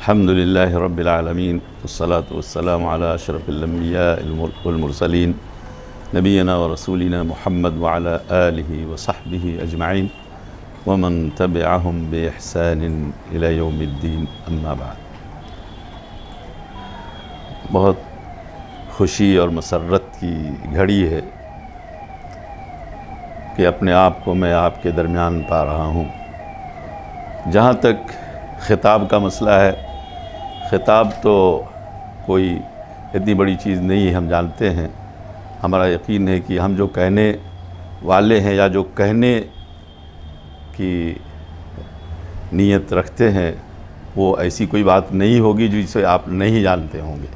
الحمد لله رب العالمين والصلاة والسلام على أشرف الأنبياء والمرسلين نبينا ورسولنا محمد وعلى آله وصحبه أجمعين ومن تبعهم بإحسان إلى يوم الدين أما بعد. بہت خوشی اور مسرت کی گھڑی ہے کہ اپنے آپ کو میں آپ کے درمیان پا رہا ہوں. جہاں تک خطاب کا مسئلہ ہے، خطاب تو کوئی اتنی بڑی چیز نہیں ہے، ہم جانتے ہیں. ہمارا یقین ہے کہ ہم جو کہنے والے ہیں یا جو کہنے کی نیت رکھتے ہیں وہ ایسی کوئی بات نہیں ہوگی جسے آپ نہیں جانتے ہوں گے.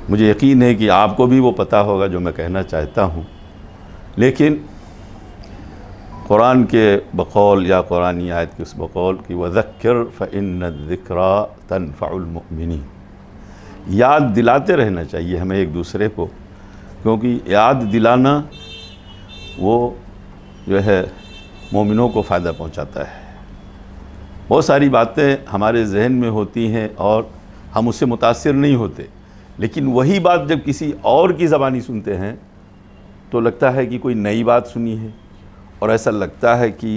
مجھے یقین ہے کہ آپ کو بھی وہ پتہ ہوگا جو میں کہنا چاہتا ہوں، لیکن قرآن کے بقول یا قرآنی آیت کے اس بقول کی وَذَكِّرْ فَإِنَّ الذِّكْرَى تَنْفَعُ الْمُؤْمِنِينَ، یاد دلاتے رہنا چاہیے ہمیں ایک دوسرے کو، کیونکہ یاد دلانا وہ جو ہے مومنوں کو فائدہ پہنچاتا ہے. بہت ساری باتیں ہمارے ذہن میں ہوتی ہیں اور ہم اس سے متاثر نہیں ہوتے، لیکن وہی بات جب کسی اور کی زبانی سنتے ہیں تو لگتا ہے کہ کوئی نئی بات سنی ہے، اور ایسا لگتا ہے کہ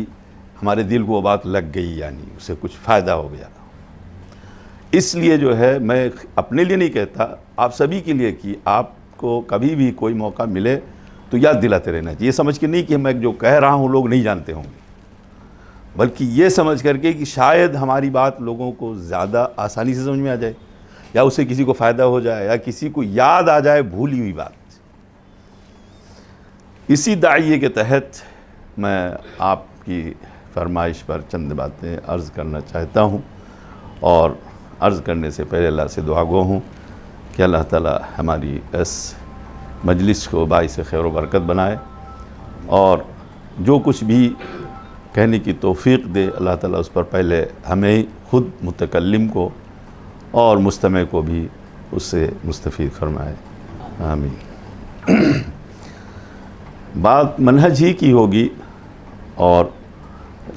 ہمارے دل کو وہ بات لگ گئی، یعنی اسے کچھ فائدہ ہو گیا. اس لیے جو ہے میں اپنے لیے نہیں کہتا، آپ سبھی کے لیے کہ آپ کو کبھی بھی کوئی موقع ملے تو یاد دلاتے رہنا چاہیے. یہ سمجھ کے نہیں کہ میں جو کہہ رہا ہوں لوگ نہیں جانتے ہوں گے، بلکہ یہ سمجھ کر کے کہ شاید ہماری بات لوگوں کو زیادہ آسانی سے سمجھ میں آ جائے، یا اسے کسی کو فائدہ ہو جائے، یا کسی کو یاد آ جائے بھولی ہوئی بات. اسی داعیے کے تحت میں آپ کی فرمائش پر چند باتیں عرض کرنا چاہتا ہوں، اور عرض کرنے سے پہلے اللہ سے دعا گو ہوں کہ اللہ تعالی ہماری اس مجلس کو باعث خیر و برکت بنائے، اور جو کچھ بھی کہنے کی توفیق دے اللہ تعالیٰ اس پر پہلے ہمیں خود متکلم کو اور مستمع کو بھی اس سے مستفید فرمائے. آمین. بات منہج ہی کی ہوگی، اور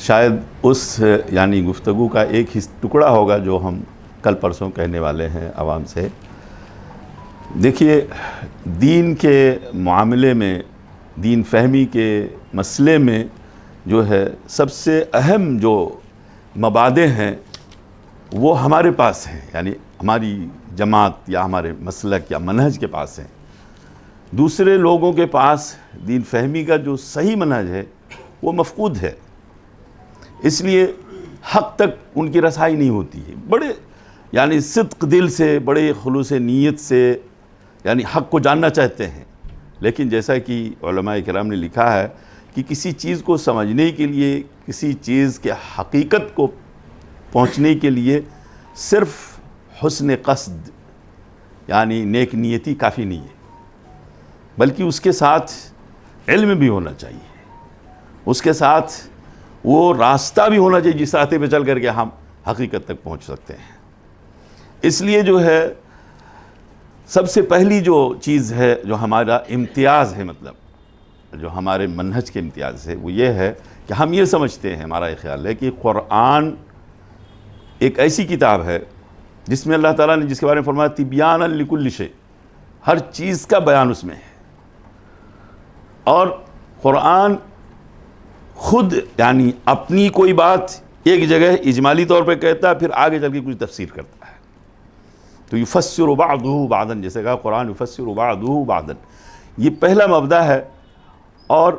شاید اس یعنی گفتگو کا ایک ہی ٹکڑا ہوگا جو ہم کل پرسوں کہنے والے ہیں عوام سے. دیکھیے، دین کے معاملے میں، دین فہمی کے مسئلے میں جو ہے سب سے اہم جو مبادئ ہیں وہ ہمارے پاس ہیں، یعنی ہماری جماعت یا ہمارے مسلک یا منہج کے پاس ہیں. دوسرے لوگوں کے پاس دین فہمی کا جو صحیح منہج ہے وہ مفقود ہے، اس لیے حق تک ان کی رسائی نہیں ہوتی ہے. بڑے یعنی صدق دل سے، بڑے خلوص نیت سے یعنی حق کو جاننا چاہتے ہیں، لیکن جیسا کہ علماء کرام نے لکھا ہے کہ کسی چیز کو سمجھنے کے لیے، کسی چیز کے حقیقت کو پہنچنے کے لیے صرف حسن قصد یعنی نیک نیتی کافی نہیں ہے، بلکہ اس کے ساتھ علم بھی ہونا چاہیے، اس کے ساتھ وہ راستہ بھی ہونا چاہیے جس راستے پہ چل کر کے ہم حقیقت تک پہنچ سکتے ہیں. اس لیے جو ہے سب سے پہلی جو چیز ہے، جو ہمارا امتیاز ہے، مطلب جو ہمارے منہج کے امتیاز ہے، وہ یہ ہے کہ ہم یہ سمجھتے ہیں، ہمارا یہ خیال ہے کہ قرآن ایک ایسی کتاب ہے جس میں اللہ تعالیٰ نے جس کے بارے میں فرمایا تبیانا لکل شیء، ہر چیز کا بیان اس میں ہے. اور قرآن خود یعنی اپنی کوئی بات ایک جگہ اجمالی طور پہ کہتا ہے، پھر آگے چل کے کچھ تفسیر کرتا ہے. تو یفسر بعضہ بعضا، جیسے کہا قرآن یفسر بعضہ بعضا، یہ پہلا مبدا ہے. اور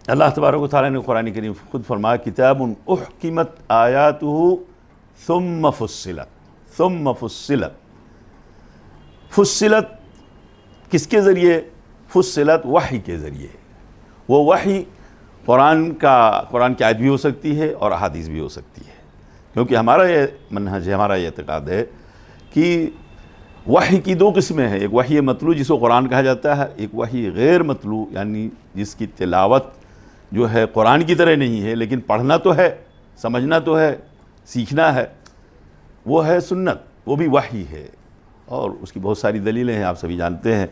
اللہ تبارک و تعالیٰ نے قرآن کریم خود فرمایا کتاب احکمت آیاتہ ثم فصلت. ثم فصلت، فصلت کس کے ذریعے؟ فصلت وحی کے ذریعے. وہ وحی قرآن کی آیت بھی ہو سکتی ہے اور احادیث بھی ہو سکتی ہے، کیونکہ ہمارا یہ منہج ہے، ہمارا یہ اعتقاد ہے کہ وحی کی دو قسمیں ہیں. ایک وحی مطلوع جس کو قرآن کہا جاتا ہے، ایک وحی غیر مطلوع یعنی جس کی تلاوت جو ہے قرآن کی طرح نہیں ہے، لیکن پڑھنا تو ہے، سمجھنا تو ہے، سیکھنا ہے، وہ ہے سنت، وہ بھی وحی ہے. اور اس کی بہت ساری دلیلیں ہیں، آپ سبھی جانتے ہیں.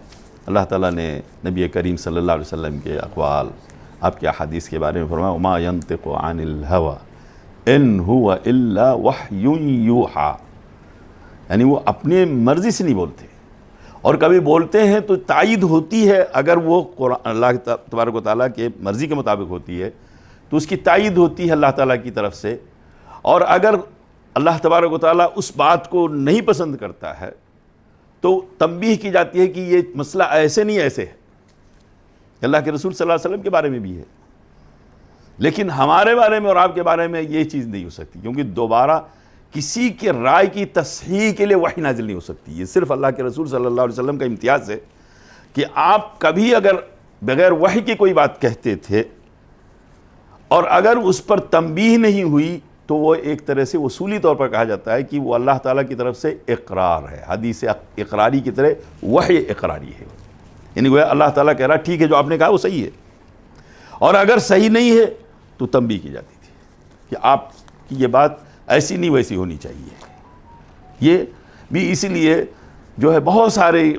اللہ تعالیٰ نے نبی کریم صلی اللہ علیہ وسلم کے اقوال، آپ کے احادیث کے بارے میں فرمایا وما ينطق عن الهوى ان ہوا الا وحی یوحا، یعنی وہ اپنے مرضی سے نہیں بولتے، اور کبھی بولتے ہیں تو تائید ہوتی ہے، اگر وہ اللہ تبارک و تعالیٰ کے مرضی کے مطابق ہوتی ہے تو اس کی تائید ہوتی ہے اللہ تعالیٰ کی طرف سے، اور اگر اللہ تبارک و تعالیٰ اس بات کو نہیں پسند کرتا ہے تو تنبیہ کی جاتی ہے کہ یہ مسئلہ ایسے نہیں ایسے ہے۔ اللہ کے رسول صلی اللہ علیہ وسلم کے بارے میں بھی ہے، لیکن ہمارے بارے میں اور آپ کے بارے میں یہ چیز نہیں ہو سکتی، کیونکہ دوبارہ کسی کے رائے کی تصحیح کے لیے وحی نازل نہیں ہو سکتی۔ یہ صرف اللہ کے رسول صلی اللہ علیہ وسلم کا امتیاز ہے کہ آپ کبھی اگر بغیر وحی کی کوئی بات کہتے تھے اور اگر اس پر تنبیہ نہیں ہوئی تو وہ ایک طرح سے اصولی طور پر کہا جاتا ہے کہ وہ اللہ تعالیٰ کی طرف سے اقرار ہے، حدیث اقراری کی طرح وحی اقراری ہے، یعنی وہ اللہ تعالیٰ کہہ رہا ٹھیک ہے جو آپ نے کہا وہ صحیح ہے، اور اگر صحیح نہیں ہے تو تنبیہ کی جاتی تھی کہ آپ کی یہ بات ایسی نہیں ویسی ہونی چاہیے۔ یہ بھی اسی لیے جو ہے بہت سارے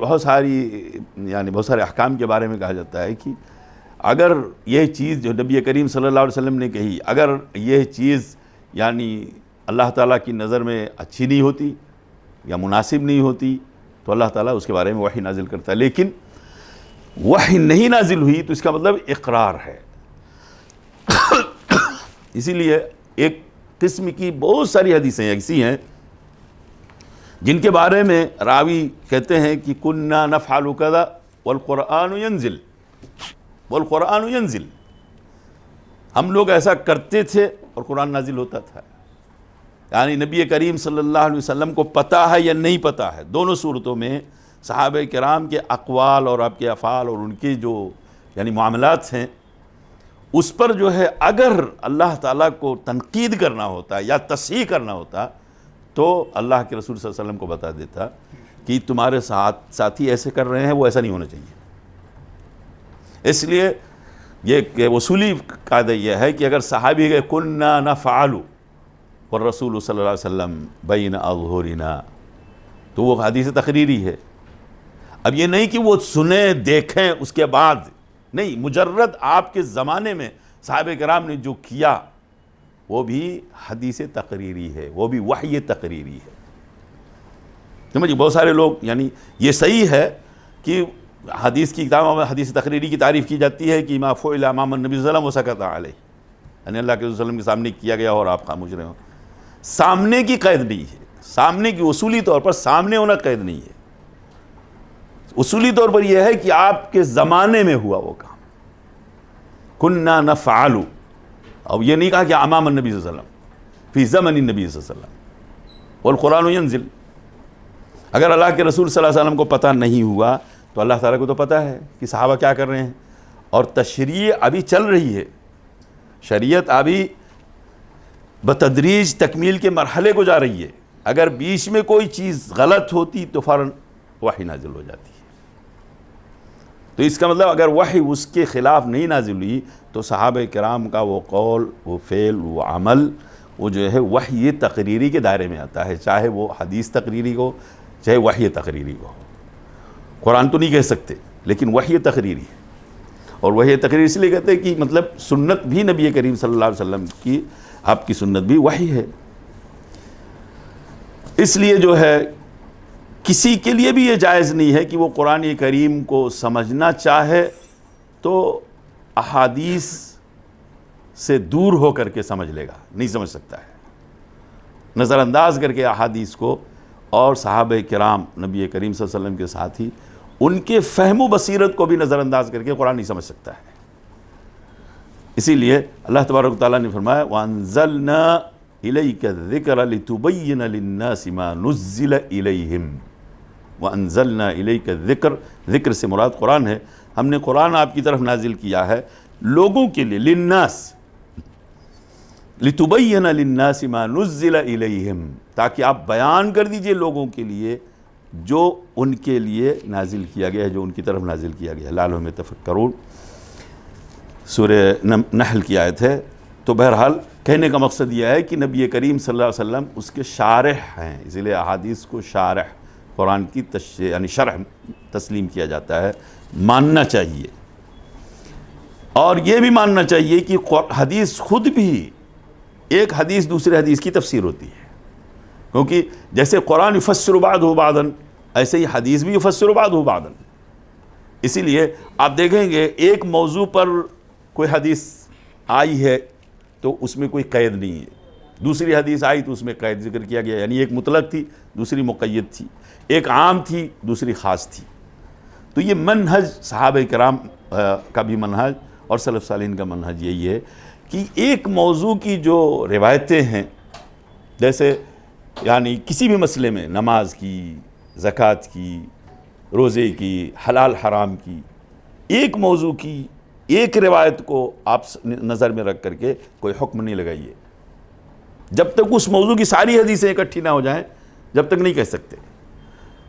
احکام کے بارے میں کہا جاتا ہے کہ اگر یہ چیز جو نبی کریم صلی اللہ علیہ وسلم نے کہی، اگر یہ چیز یعنی اللہ تعالیٰ کی نظر میں اچھی نہیں ہوتی یا مناسب نہیں ہوتی تو اللہ تعالیٰ اس کے بارے میں وحی نازل کرتا ہے، لیکن وحی نہیں نازل ہوئی تو اس کا مطلب اقرار ہے۔ اسی لیے ایک قسم کی بہت ساری حدیثیں ایسی ہیں جن کے بارے میں راوی کہتے ہیں کہ کننا نفعل کذا والقرآن ینزل، والقرآن ینزل، ہم لوگ ایسا کرتے تھے اور قرآن نازل ہوتا تھا۔ یعنی نبی کریم صلی اللہ علیہ وسلم کو پتہ ہے یا نہیں پتہ ہے، دونوں صورتوں میں صحابہ کرام کے اقوال اور آپ کے افعال اور ان کے جو یعنی معاملات ہیں اس پر جو ہے اگر اللہ تعالیٰ کو تنقید کرنا ہوتا یا تصحیح کرنا ہوتا تو اللہ کے رسول صلی اللہ علیہ وسلم کو بتا دیتا کہ تمہارے ساتھی ایسے کر رہے ہیں، وہ ایسا نہیں ہونا چاہیے۔ اس لیے یہ کہ اصولی قاعدہ یہ ہے کہ اگر صحابی کہ کننا نفعل والرسول صلی اللہ علیہ وسلم بین اظہرنا تو وہ حدیث تقریری ہے۔ اب یہ نہیں کہ وہ سنیں دیکھیں اس کے بعد نہیں، مجرد آپ کے زمانے میں صحابہ کرام نے جو کیا وہ بھی حدیث تقریری ہے، وہ بھی وحی تقریری ہے۔ سمجھے بہت سارے لوگ یعنی یہ صحیح ہے کہ حدیث کی کتابوں میں حدیث تقریری کی تعریف کی جاتی ہے کہ ما فعل امام النبی صلی اللہ علیہ وسلم وسکت علیہ، یعنی اللہ کے رسول صلی اللہ علیہ وسلم کے سامنے کیا گیا اور آپ خاموش رہے ہوں۔ سامنے کی قید نہیں ہے، سامنے کی اصولی طور پر سامنے ہونا قید نہیں ہے، اصولی طور پر یہ ہے کہ آپ کے زمانے میں ہوا وہ کام۔ کننا نفعل، اب یہ نہیں کہا کہ امام النبی صلی اللہ علیہ وسلم فی زمن النبی صلی اللہ علیہ وسلم والقرآن ینزل۔ اگر اللہ کے رسول صلی اللہ علیہ وسلم کو پتہ نہیں ہوا تو اللہ تعالیٰ کو تو پتہ ہے کہ صحابہ کیا کر رہے ہیں، اور تشریع ابھی چل رہی ہے، شریعت ابھی بتدریج تکمیل کے مرحلے کو جا رہی ہے، اگر بیچ میں کوئی چیز غلط ہوتی تو فوراً وحی نازل ہو جاتی ہے۔ تو اس کا مطلب اگر وحی اس کے خلاف نہیں نازل ہوئی تو صحابہ کرام کا وہ قول، وہ فعل، وہ عمل، وہ جو ہے وحی تقریری کے دائرے میں آتا ہے، چاہے وہ حدیث تقریری ہو چاہے وحی تقریری ہو۔ قرآن تو نہیں کہہ سکتے لیکن وحی تقریری ہے، اور وحی تقریری اس لیے کہتے ہیں کہ مطلب سنت بھی نبی کریم صلی اللہ علیہ وسلم کی، آپ کی سنت بھی وحی ہے۔ اس لیے جو ہے کسی کے لیے بھی یہ جائز نہیں ہے کہ وہ قرآن کریم کو سمجھنا چاہے تو احادیث سے دور ہو کر کے سمجھ لے گا، نہیں سمجھ سکتا ہے، نظر انداز کر کے احادیث کو، اور صحابہ کرام نبی کریم صلی اللہ علیہ وسلم کے ساتھی ان کے فہم و بصیرت کو بھی نظر انداز کر کے قرآن نہیں سمجھ سکتا ہے۔ اسی لیے اللہ تبارک و تعالیٰ نے فرمایا وَأَنزَلْنَا إِلَيْكَ الذِّكْرَ لِتُبَيِّنَ لِلنَّاسِ مَا نُزِّلَ إِلَيْهِمْ وَأَنزَلْنَا إِلَيْكَ الذِّكْرَ، ذکر سے مراد قرآن ہے، ہم نے قرآن آپ کی طرف نازل کیا ہے لوگوں کے لیے، للناس، لِتُبَيِّنَ لِلنَّاسِ مَا نُزِّلَ إِلَيْهِمْ، تاکہ آپ بیان کر دیجئے لوگوں کے لیے جو ان کے لیے نازل کیا گیا ہے، جو ان کی طرف نازل کیا گیا ہے۔ لعلہم یتفکرون، سورہ نحل کی آیت ہے۔ تو بہرحال کہنے کا مقصد یہ ہے کہ نبی کریم صلی اللہ علیہ وسلم اس کے شارح ہیں، اسی لیے احادیث کو شارح، قرآن کی یعنی شرح تسلیم کیا جاتا ہے، ماننا چاہیے۔ اور یہ بھی ماننا چاہیے کہ حدیث خود بھی ایک حدیث دوسرے حدیث کی تفسیر ہوتی ہے، کیونکہ جیسے قرآن یفسر بعضہ بعضا، ایسے ہی حدیث بھی یفسر بعضہ بعضا۔ اسی لیے آپ دیکھیں گے ایک موضوع پر کوئی حدیث آئی ہے تو اس میں کوئی قید نہیں ہے، دوسری حدیث آئی تو اس میں قید ذکر کیا گیا، یعنی ایک مطلق تھی دوسری مقید تھی، ایک عام تھی دوسری خاص تھی۔ تو یہ منہج صحابہ کرام کا بھی منہج اور سلف صالحین کا منہج یہی ہے کہ ایک موضوع کی جو روایتیں ہیں، جیسے یعنی کسی بھی مسئلے میں نماز کی، زکوٰۃ کی، روزے کی، حلال حرام کی، ایک موضوع کی ایک روایت کو آپ نظر میں رکھ کر کے کوئی حکم نہیں لگائیے، جب تک اس موضوع کی ساری حدیثیں اکٹھی نہ ہو جائیں جب تک نہیں کہہ سکتے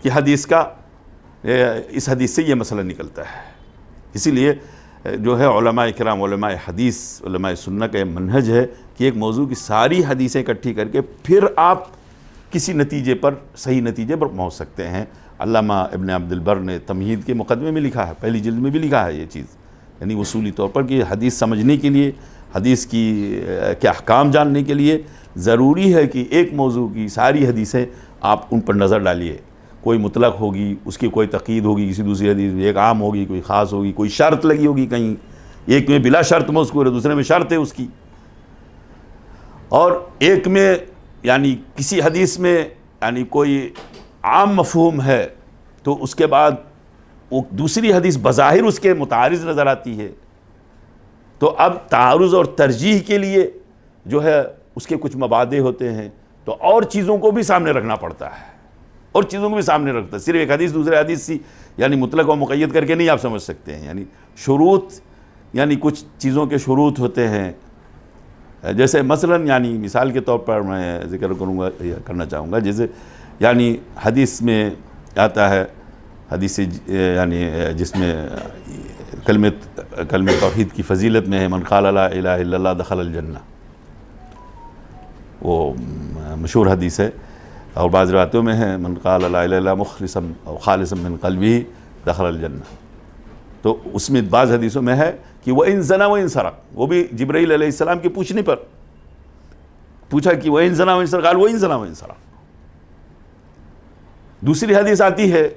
کہ حدیث کا اس حدیث سے یہ مسئلہ نکلتا ہے۔ اسی لیے جو ہے علماء کرام، علماء حدیث، علماء سنت کا یہ منہج ہے کہ ایک موضوع کی ساری حدیثیں اکٹھی کر کے پھر آپ کسی نتیجے پر، صحیح نتیجے پر پہنچ سکتے ہیں۔ علامہ ابن عبد البر نے تمہید کے مقدمے میں لکھا ہے، پہلی جلد میں بھی لکھا ہے یہ چیز، یعنی اصولی طور پر کہ حدیث سمجھنے کے لیے، حدیث کی کے احکام جاننے کے لیے ضروری ہے کہ ایک موضوع کی ساری حدیثیں آپ ان پر نظر ڈالیے۔ کوئی مطلق ہوگی، اس کی کوئی تقید ہوگی کسی دوسری حدیث میں، ایک عام ہوگی، کوئی خاص ہوگی، کوئی شرط لگی ہوگی کہیں، ایک میں بلا شرط مذکور ہے دوسرے میں شرط ہے اس کی، اور ایک میں یعنی کسی حدیث میں یعنی کوئی عام مفہوم ہے تو اس کے بعد وہ دوسری حدیث بظاہر اس کے متعارض نظر آتی ہے، تو اب تعارض اور ترجیح کے لیے جو ہے اس کے کچھ مبادئ ہوتے ہیں، تو اور چیزوں کو بھی سامنے رکھنا پڑتا ہے، اور چیزوں کو بھی سامنے رکھتا ہے، صرف ایک حدیث دوسرے حدیث سی یعنی مطلق و مقید کر کے نہیں آپ سمجھ سکتے ہیں۔ یعنی شروط، یعنی کچھ چیزوں کے شروط ہوتے ہیں، جیسے مثلاً یعنی مثال کے طور پر میں ذکر کروں گا یا کرنا چاہوں گا، جیسے یعنی حدیث میں آتا ہے، حدیث یعنی جس میں کلمہ توحید کی فضیلت میں ہے من قال لا الہ الا اللہ دخل الجنہ، وہ مشہور حدیث ہے، اور بعض روایتوں میں ہے من قال لا الہ الا اللہ مخلصا او خالصا من قلبہ دخل الجنہ۔ تو اس میں بعض حدیثوں میں ہے کہ وَإِن زَنَا وَإِن سَرَقَ، وہ بھی جبرائیل علیہ السلام کے پوچھنے پر پوچھا کہ وَإِن زَنَا وَإِن سَرَقَ، قال وَإِن زَنَا وَإِن سَرَقَ۔ دوسری حدیث آتی ہے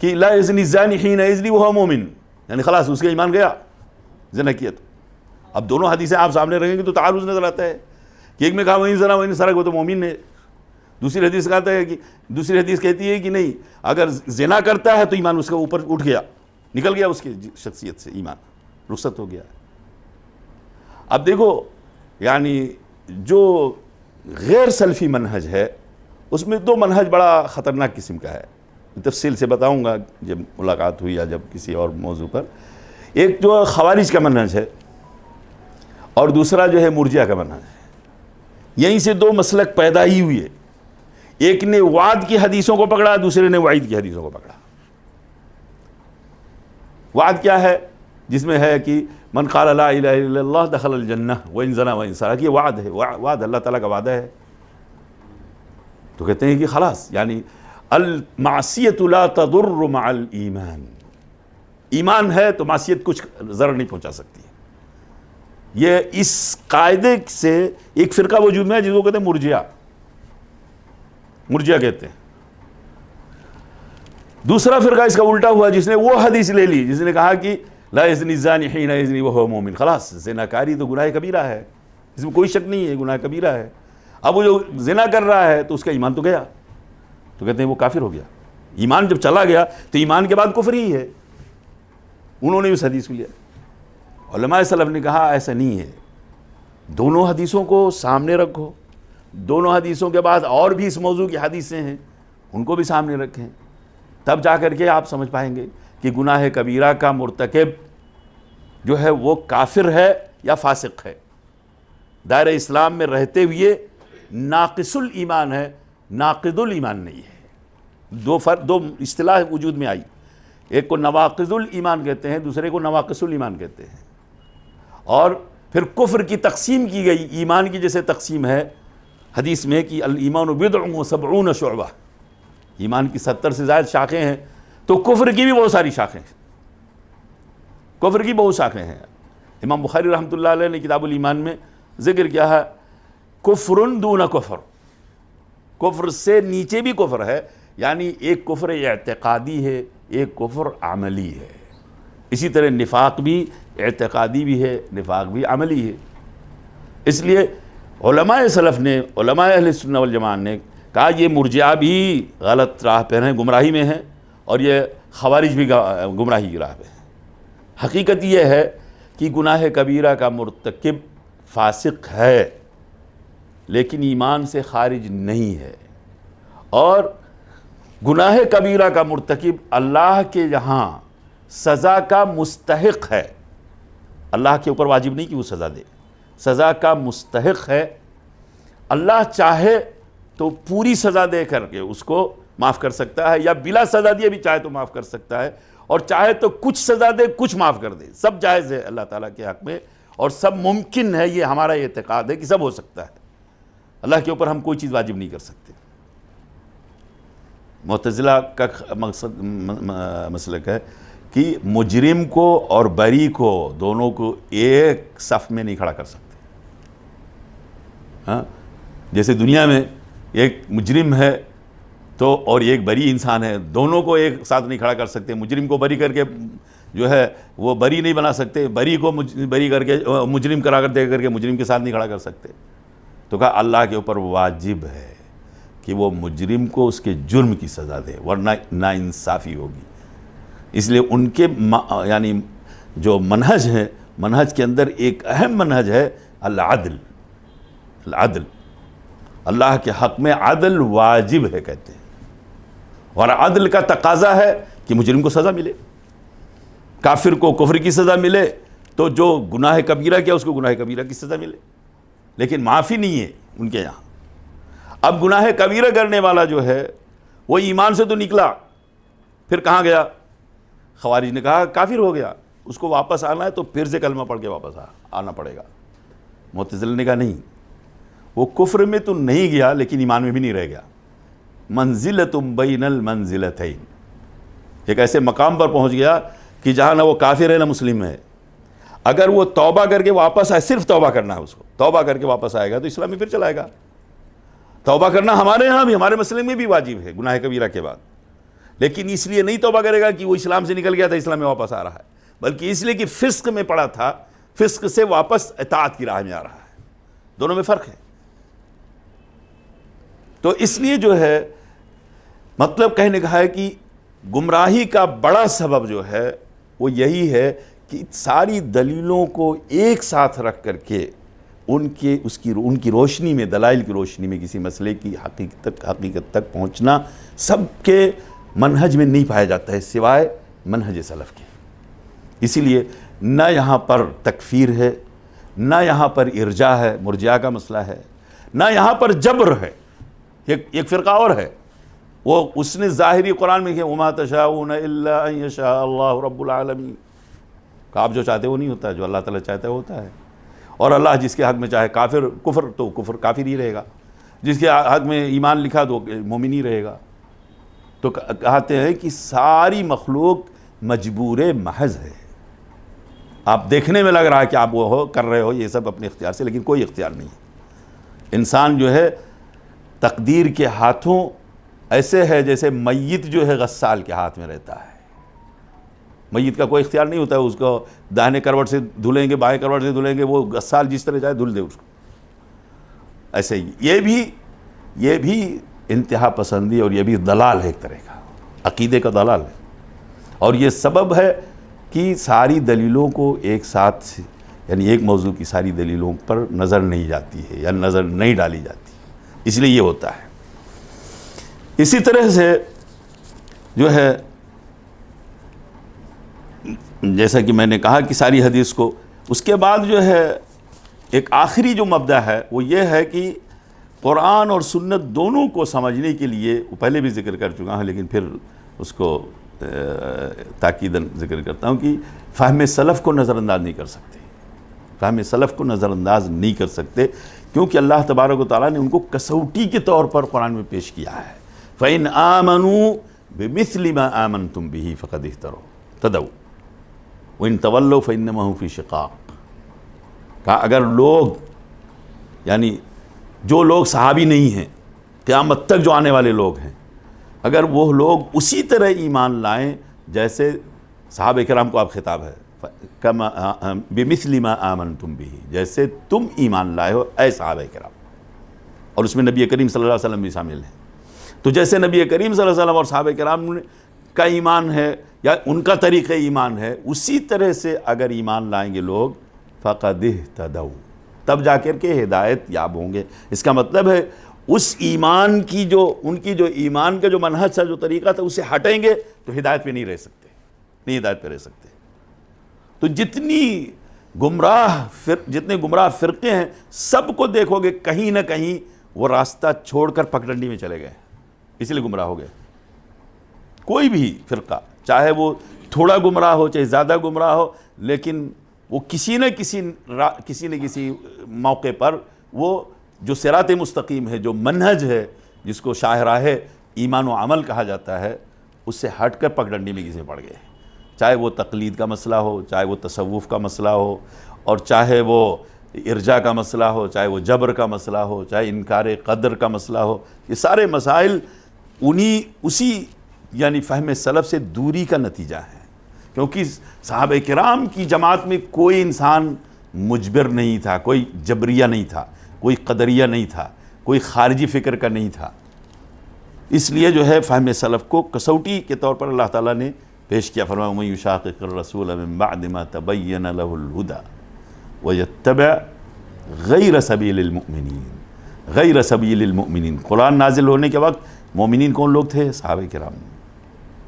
کہ لا یزنی الزانی حین یزنی وہو مومن، یعنی خلاص اس کا ایمان گیا زنا کیا تو۔ اب دونوں حدیثیں آپ سامنے رکھیں گے تو تعارض نظر آتا ہے کہ ایک میں کہا وَإِن زَنَا وَإِن سَرَقَ، وہ تو مومن ہے، دوسری حدیث کہتا ہے کہ دوسری حدیث کہتی ہے کہ نہیں، اگر زنا کرتا ہے تو ایمان اس کا اوپر اٹھ گیا، نکل گیا اس کی شخصیت سے، ایمان رخصت ہو گیا۔ اب دیکھو یعنی جو غیر سلفی منہج ہے اس میں دو منہج بڑا خطرناک قسم کا ہے، تفصیل سے بتاؤں گا جب ملاقات ہوئی یا جب کسی اور موضوع پر۔ ایک جو خوارج کا منہج ہے اور دوسرا جو ہے مرجئہ کا منہج ہے، یہیں سے دو مسلک پیدا ہی ہوئے، ایک نے وعد کی حدیثوں کو پکڑا، دوسرے نے وعید کی حدیثوں کو پکڑا۔ وعد کیا ہے؟ جس میں ہے کہ من قال لا الہ الا اللہ دخل الجنہ وإن زنا وإن سرق، یہ وعد ہے، وعد اللہ تعالیٰ کا وعدہ ہے۔ تو کہتے ہیں کہ خلاص یعنی المعصیت لا تضر مع الایمان، ایمان ہے تو معصیت کچھ ضرر نہیں پہنچا سکتی۔ یہ اس قاعدے سے ایک فرقہ وجود میں ہے جس کو کہتے ہیں مرجئہ، مرجئہ کہتے ہیں۔ دوسرا فرقہ اس کا الٹا ہوا جس نے وہ حدیث لے لی جس نے کہا کہ لا یزنی الزانی حین یزنی وہو مومن، خلاص زنا کاری تو گناہ کبیرہ ہے، اس میں کوئی شک نہیں ہے، گناہ کبیرہ ہے۔ اب وہ جو زنا کر رہا ہے تو اس کا ایمان تو گیا، تو کہتے ہیں وہ کافر ہو گیا۔ ایمان جب چلا گیا تو ایمان کے بعد کفر ہی ہے، انہوں نے اس حدیث کو لیا۔ علماء سلف نے کہا ایسا نہیں ہے، دونوں حدیثوں کو سامنے رکھو، دونوں حدیثوں کے بعد اور بھی اس موضوع کی حدیثیں ہیں ان کو بھی سامنے رکھیں، تب جا کر کے آپ سمجھ پائیں گے کہ گناہ کبیرہ کا مرتکب جو ہے وہ کافر ہے یا فاسق ہے، دائرہ اسلام میں رہتے ہوئے ناقص الایمان ہے، ناقض الایمان نہیں ہے۔ دو اصطلاح وجود میں آئی، ایک کو نواقض الایمان کہتے ہیں، دوسرے کو نواقص الایمان کہتے ہیں۔ اور پھر کفر کی تقسیم کی گئی، ایمان کی جیسے تقسیم ہے حدیث میں کہ الایمان بضع و سبعون شعبہ، ایمان کی 70 سے زائد شاخیں ہیں، تو کفر کی بھی بہت ساری شاخیں ہیں، کفر کی بہت شاخیں ہیں۔ امام بخاری رحمۃ اللہ علیہ نے کتاب الایمان میں ذکر کیا ہے کفر دون کفر، کفر سے نیچے بھی کفر ہے، یعنی ایک کفر اعتقادی ہے، ایک کفر عملی ہے۔ اسی طرح نفاق بھی اعتقادی بھی ہے، نفاق بھی عملی ہے۔ اس لیے علماء سلف نے، علماء اہل سنہ والجماعت نے کہا یہ مرجئہ بھی غلط راہ پہ ہیں، گمراہی میں ہیں، اور یہ خوارج بھی گمراہی کی راہ پہ ہیں۔ حقیقت یہ ہے کہ گناہ کبیرہ کا مرتکب فاسق ہے لیکن ایمان سے خارج نہیں ہے، اور گناہ کبیرہ کا مرتکب اللہ کے یہاں سزا کا مستحق ہے۔ اللہ کے اوپر واجب نہیں کہ وہ سزا دے، سزا کا مستحق ہے۔ اللہ چاہے تو پوری سزا دے کر کے اس کو معاف کر سکتا ہے، یا بلا سزا دیے بھی چاہے تو معاف کر سکتا ہے، اور چاہے تو کچھ سزا دے کچھ معاف کر دے۔ سب جائز ہے اللہ تعالیٰ کے حق میں، اور سب ممکن ہے۔ یہ ہمارا اعتقاد ہے کہ سب ہو سکتا ہے، اللہ کے اوپر ہم کوئی چیز واجب نہیں کر سکتے۔ معتزلہ کا مسلک ہے کہ مجرم کو اور بری کو دونوں کو ایک صف میں نہیں کھڑا کر سکتے۔ ہاں، جیسے دنیا میں ایک مجرم ہے تو اور ایک بری انسان ہے، دونوں کو ایک ساتھ نہیں کھڑا کر سکتے۔ مجرم کو بری کر کے جو ہے وہ بری نہیں بنا سکتے، بری کو بری کر کے مجرم قرار دے کر کے مجرم کے ساتھ نہیں کھڑا کر سکتے۔ تو کہا اللہ کے اوپر واجب ہے کہ وہ مجرم کو اس کے جرم کی سزا دے، ورنہ ناانصافی ہوگی۔ اس لیے ان کے یعنی جو منہج ہے، منہج کے اندر ایک اہم منہج ہے العدل۔ العدل، اللہ کے حق میں عدل واجب ہے کہتے ہیں، اور عدل کا تقاضا ہے کہ مجرم کو سزا ملے، کافر کو کفر کی سزا ملے، تو جو گناہ کبیرہ کیا اس کو گناہ کبیرہ کی سزا ملے، لیکن معافی نہیں ہے ان کے یہاں۔ اب گناہ کبیرہ کرنے والا جو ہے وہ ایمان سے تو نکلا، پھر کہاں گیا؟ خوارج نے کہا کافر ہو گیا، اس کو واپس آنا ہے تو پھر سے کلمہ پڑھ کے واپس آنا پڑے گا۔ معتزلہ نے کہا نہیں، وہ کفر میں تو نہیں گیا لیکن ایمان میں بھی نہیں رہ گیا۔ منزلۃ بین المنزلتین، ایک ایسے مقام پر پہنچ گیا کہ جہاں نہ وہ کافر ہے نہ مسلم ہے۔ اگر وہ توبہ کر کے واپس آئے، صرف توبہ کرنا ہے اس کو، توبہ کر کے واپس آئے گا تو اسلام میں پھر چلائے گا۔ توبہ کرنا ہمارے ہاں بھی، ہمارے مسلم میں بھی واجب ہے گناہ کبیرہ کے بعد، لیکن اس لیے نہیں توبہ کرے گا کہ وہ اسلام سے نکل گیا تھا اسلام میں واپس آ رہا ہے، بلکہ اس لیے کہ فسق میں پڑا تھا، فسق سے واپس اطاعت کی راہ میں آ رہا ہے۔ دونوں میں فرق ہے۔ تو اس لیے جو ہے مطلب کہنے کا ہے کہ گمراہی کا بڑا سبب جو ہے وہ یہی ہے کہ ساری دلیلوں کو ایک ساتھ رکھ کر کے ان کی روشنی میں، دلائل کی روشنی میں کسی مسئلے کی حقیقت تک پہنچنا سب کے منہج میں نہیں پایا جاتا ہے سوائے منہج سلف کے۔ اسی لیے نہ یہاں پر تکفیر ہے، نہ یہاں پر ارجاء ہے، مرجئہ کا مسئلہ ہے، نہ یہاں پر جبر ہے۔ ایک فرقہ اور ہے، وہ اس نے ظاہری قرآن میں کہا وَمَا تَشَاءُونَ إِلَّا أَن يَشَاءَ اللَّهُ رَبُّ الْعَالَمِينَ، کہ آپ جو چاہتے وہ نہیں ہوتا ہے، جو اللہ تعالیٰ چاہتا ہے وہ ہوتا ہے۔ اور اللہ جس کے حق میں چاہے کفر تو کفر کافر ہی رہے گا، جس کے حق میں ایمان لکھا تو مومن ہی رہے گا۔ تو کہتے ہیں کہ ساری مخلوق مجبور محض ہے۔ آپ دیکھنے میں لگ رہا ہے کہ آپ وہ کر رہے ہو یہ سب اپنے اختیار سے، لیکن کوئی اختیار نہیں ہے۔ انسان جو ہے تقدیر کے ہاتھوں ایسے ہے جیسے میت جو ہے غسال کے ہاتھ میں رہتا ہے۔ میت کا کوئی اختیار نہیں ہوتا ہے، اس کو داہنے کروٹ سے دھلیں گے، بائیں کروٹ سے دھلیں گے، وہ غسال جس طرح چاہے دھل دے اس کو۔ ایسے ہی یہ بھی انتہا پسندی اور یہ بھی دلال ہے، ایک طرح کا عقیدے کا دلال ہے، اور یہ سبب ہے کہ ساری دلیلوں کو ایک ساتھ، یعنی ایک موضوع کی ساری دلیلوں پر نظر نہیں جاتی ہے یا نظر نہیں ڈالی جاتی، اس لیے یہ ہوتا ہے۔ اسی طرح سے جو ہے جیسا کہ میں نے کہا کہ ساری حدیث کو، اس کے بعد جو ہے ایک آخری جو مبدأ ہے وہ یہ ہے کہ قرآن اور سنت دونوں کو سمجھنے کے لیے، وہ پہلے بھی ذکر کر چکا ہوں لیکن پھر اس کو تاکیداً ذکر کرتا ہوں کہ فہم سلف کو نظر انداز نہیں کر سکتے، فہم سلف کو نظر انداز نہیں کر سکتے، کیونکہ اللہ تبارک و تعالیٰ نے ان کو کسوٹی کے طور پر قرآن میں پیش کیا ہے۔ فَإِنْ آمَنُوا بِمِثْلِ مَا آمَنْتُمْ بِهِ فَقَدِ اهْتَدَوْا وَإِنْ تَوَلَّوْا فَإِنَّمَا هُمْ فِي شِقَاقٍ، کہا اگر لوگ یعنی جو لوگ صحابی نہیں ہیں، قیامت تک جو آنے والے لوگ ہیں، اگر وہ لوگ اسی طرح ایمان لائیں جیسے صحابہ کرام کو آپ خطاب ہے، کما بمثل ما آمنتم به، جیسے تم ایمان لائے ہو اے صحابہ کرام، اور اس میں نبی کریم صلی اللہ علیہ وسلم بھی شامل ہیں۔ تو جیسے نبی کریم صلی اللہ علیہ وسلم اور صحابہ کرام کا ایمان ہے یا ان کا طریقہ ایمان ہے، اسی طرح سے اگر ایمان لائیں گے لوگ فقد اہتدوا، تب جا کر کے ہدایت یاب ہوں گے۔ اس کا مطلب ہے اس ایمان کی جو ان کی جو ایمان کا جو منہج تھا، جو طریقہ تھا، اسے ہٹیں گے تو ہدایت پہ نہیں رہ سکتے، نہیں ہدایت پہ رہ سکتے۔ تو جتنے گمراہ فرقے ہیں، سب کو دیکھو گے کہیں نہ کہیں وہ راستہ چھوڑ کر پگڈنڈی میں چلے گئے، اس لیے گمراہ ہو گئے۔ کوئی بھی فرقہ، چاہے وہ تھوڑا گمراہ ہو چاہے زیادہ گمراہ ہو، لیکن وہ کسی نہ کسی موقع پر وہ جو صراط مستقیم ہے، جو منہج ہے، جس کو شاہراہ ایمان و عمل کہا جاتا ہے، اس سے ہٹ کر پگڈنڈی میں کسی پڑ گئے، چاہے وہ تقلید کا مسئلہ ہو، چاہے وہ تصوف کا مسئلہ ہو، اور چاہے وہ ارجاء کا مسئلہ ہو، چاہے وہ جبر کا مسئلہ ہو، چاہے انکار قدر کا مسئلہ ہو۔ یہ سارے مسائل اسی یعنی فہم سلف سے دوری کا نتیجہ ہے، کیونکہ صحابہ کرام کی جماعت میں کوئی انسان مجبر نہیں تھا، کوئی جبریہ نہیں تھا، کوئی قدریہ نہیں تھا، کوئی خارجی فکر کا نہیں تھا۔ اس لیے جو ہے فہم سلف کو کسوٹی کے طور پر اللہ تعالیٰ نے پیش کیا، فرمایا وَمَن یُشَاقِقِ الرَّسُولَ مِن بَعْدِ مَا تَبَيَّنَ لَهُ الْهُدَى وَيَتَّبِعْ غَيْرَ سَبِيلِ الْمُؤْمِنِينَ، غیر سبیل المؤمنین۔ قرآن نازل ہونے کے وقت مومنین کون لوگ تھے؟ صحابہ کرام۔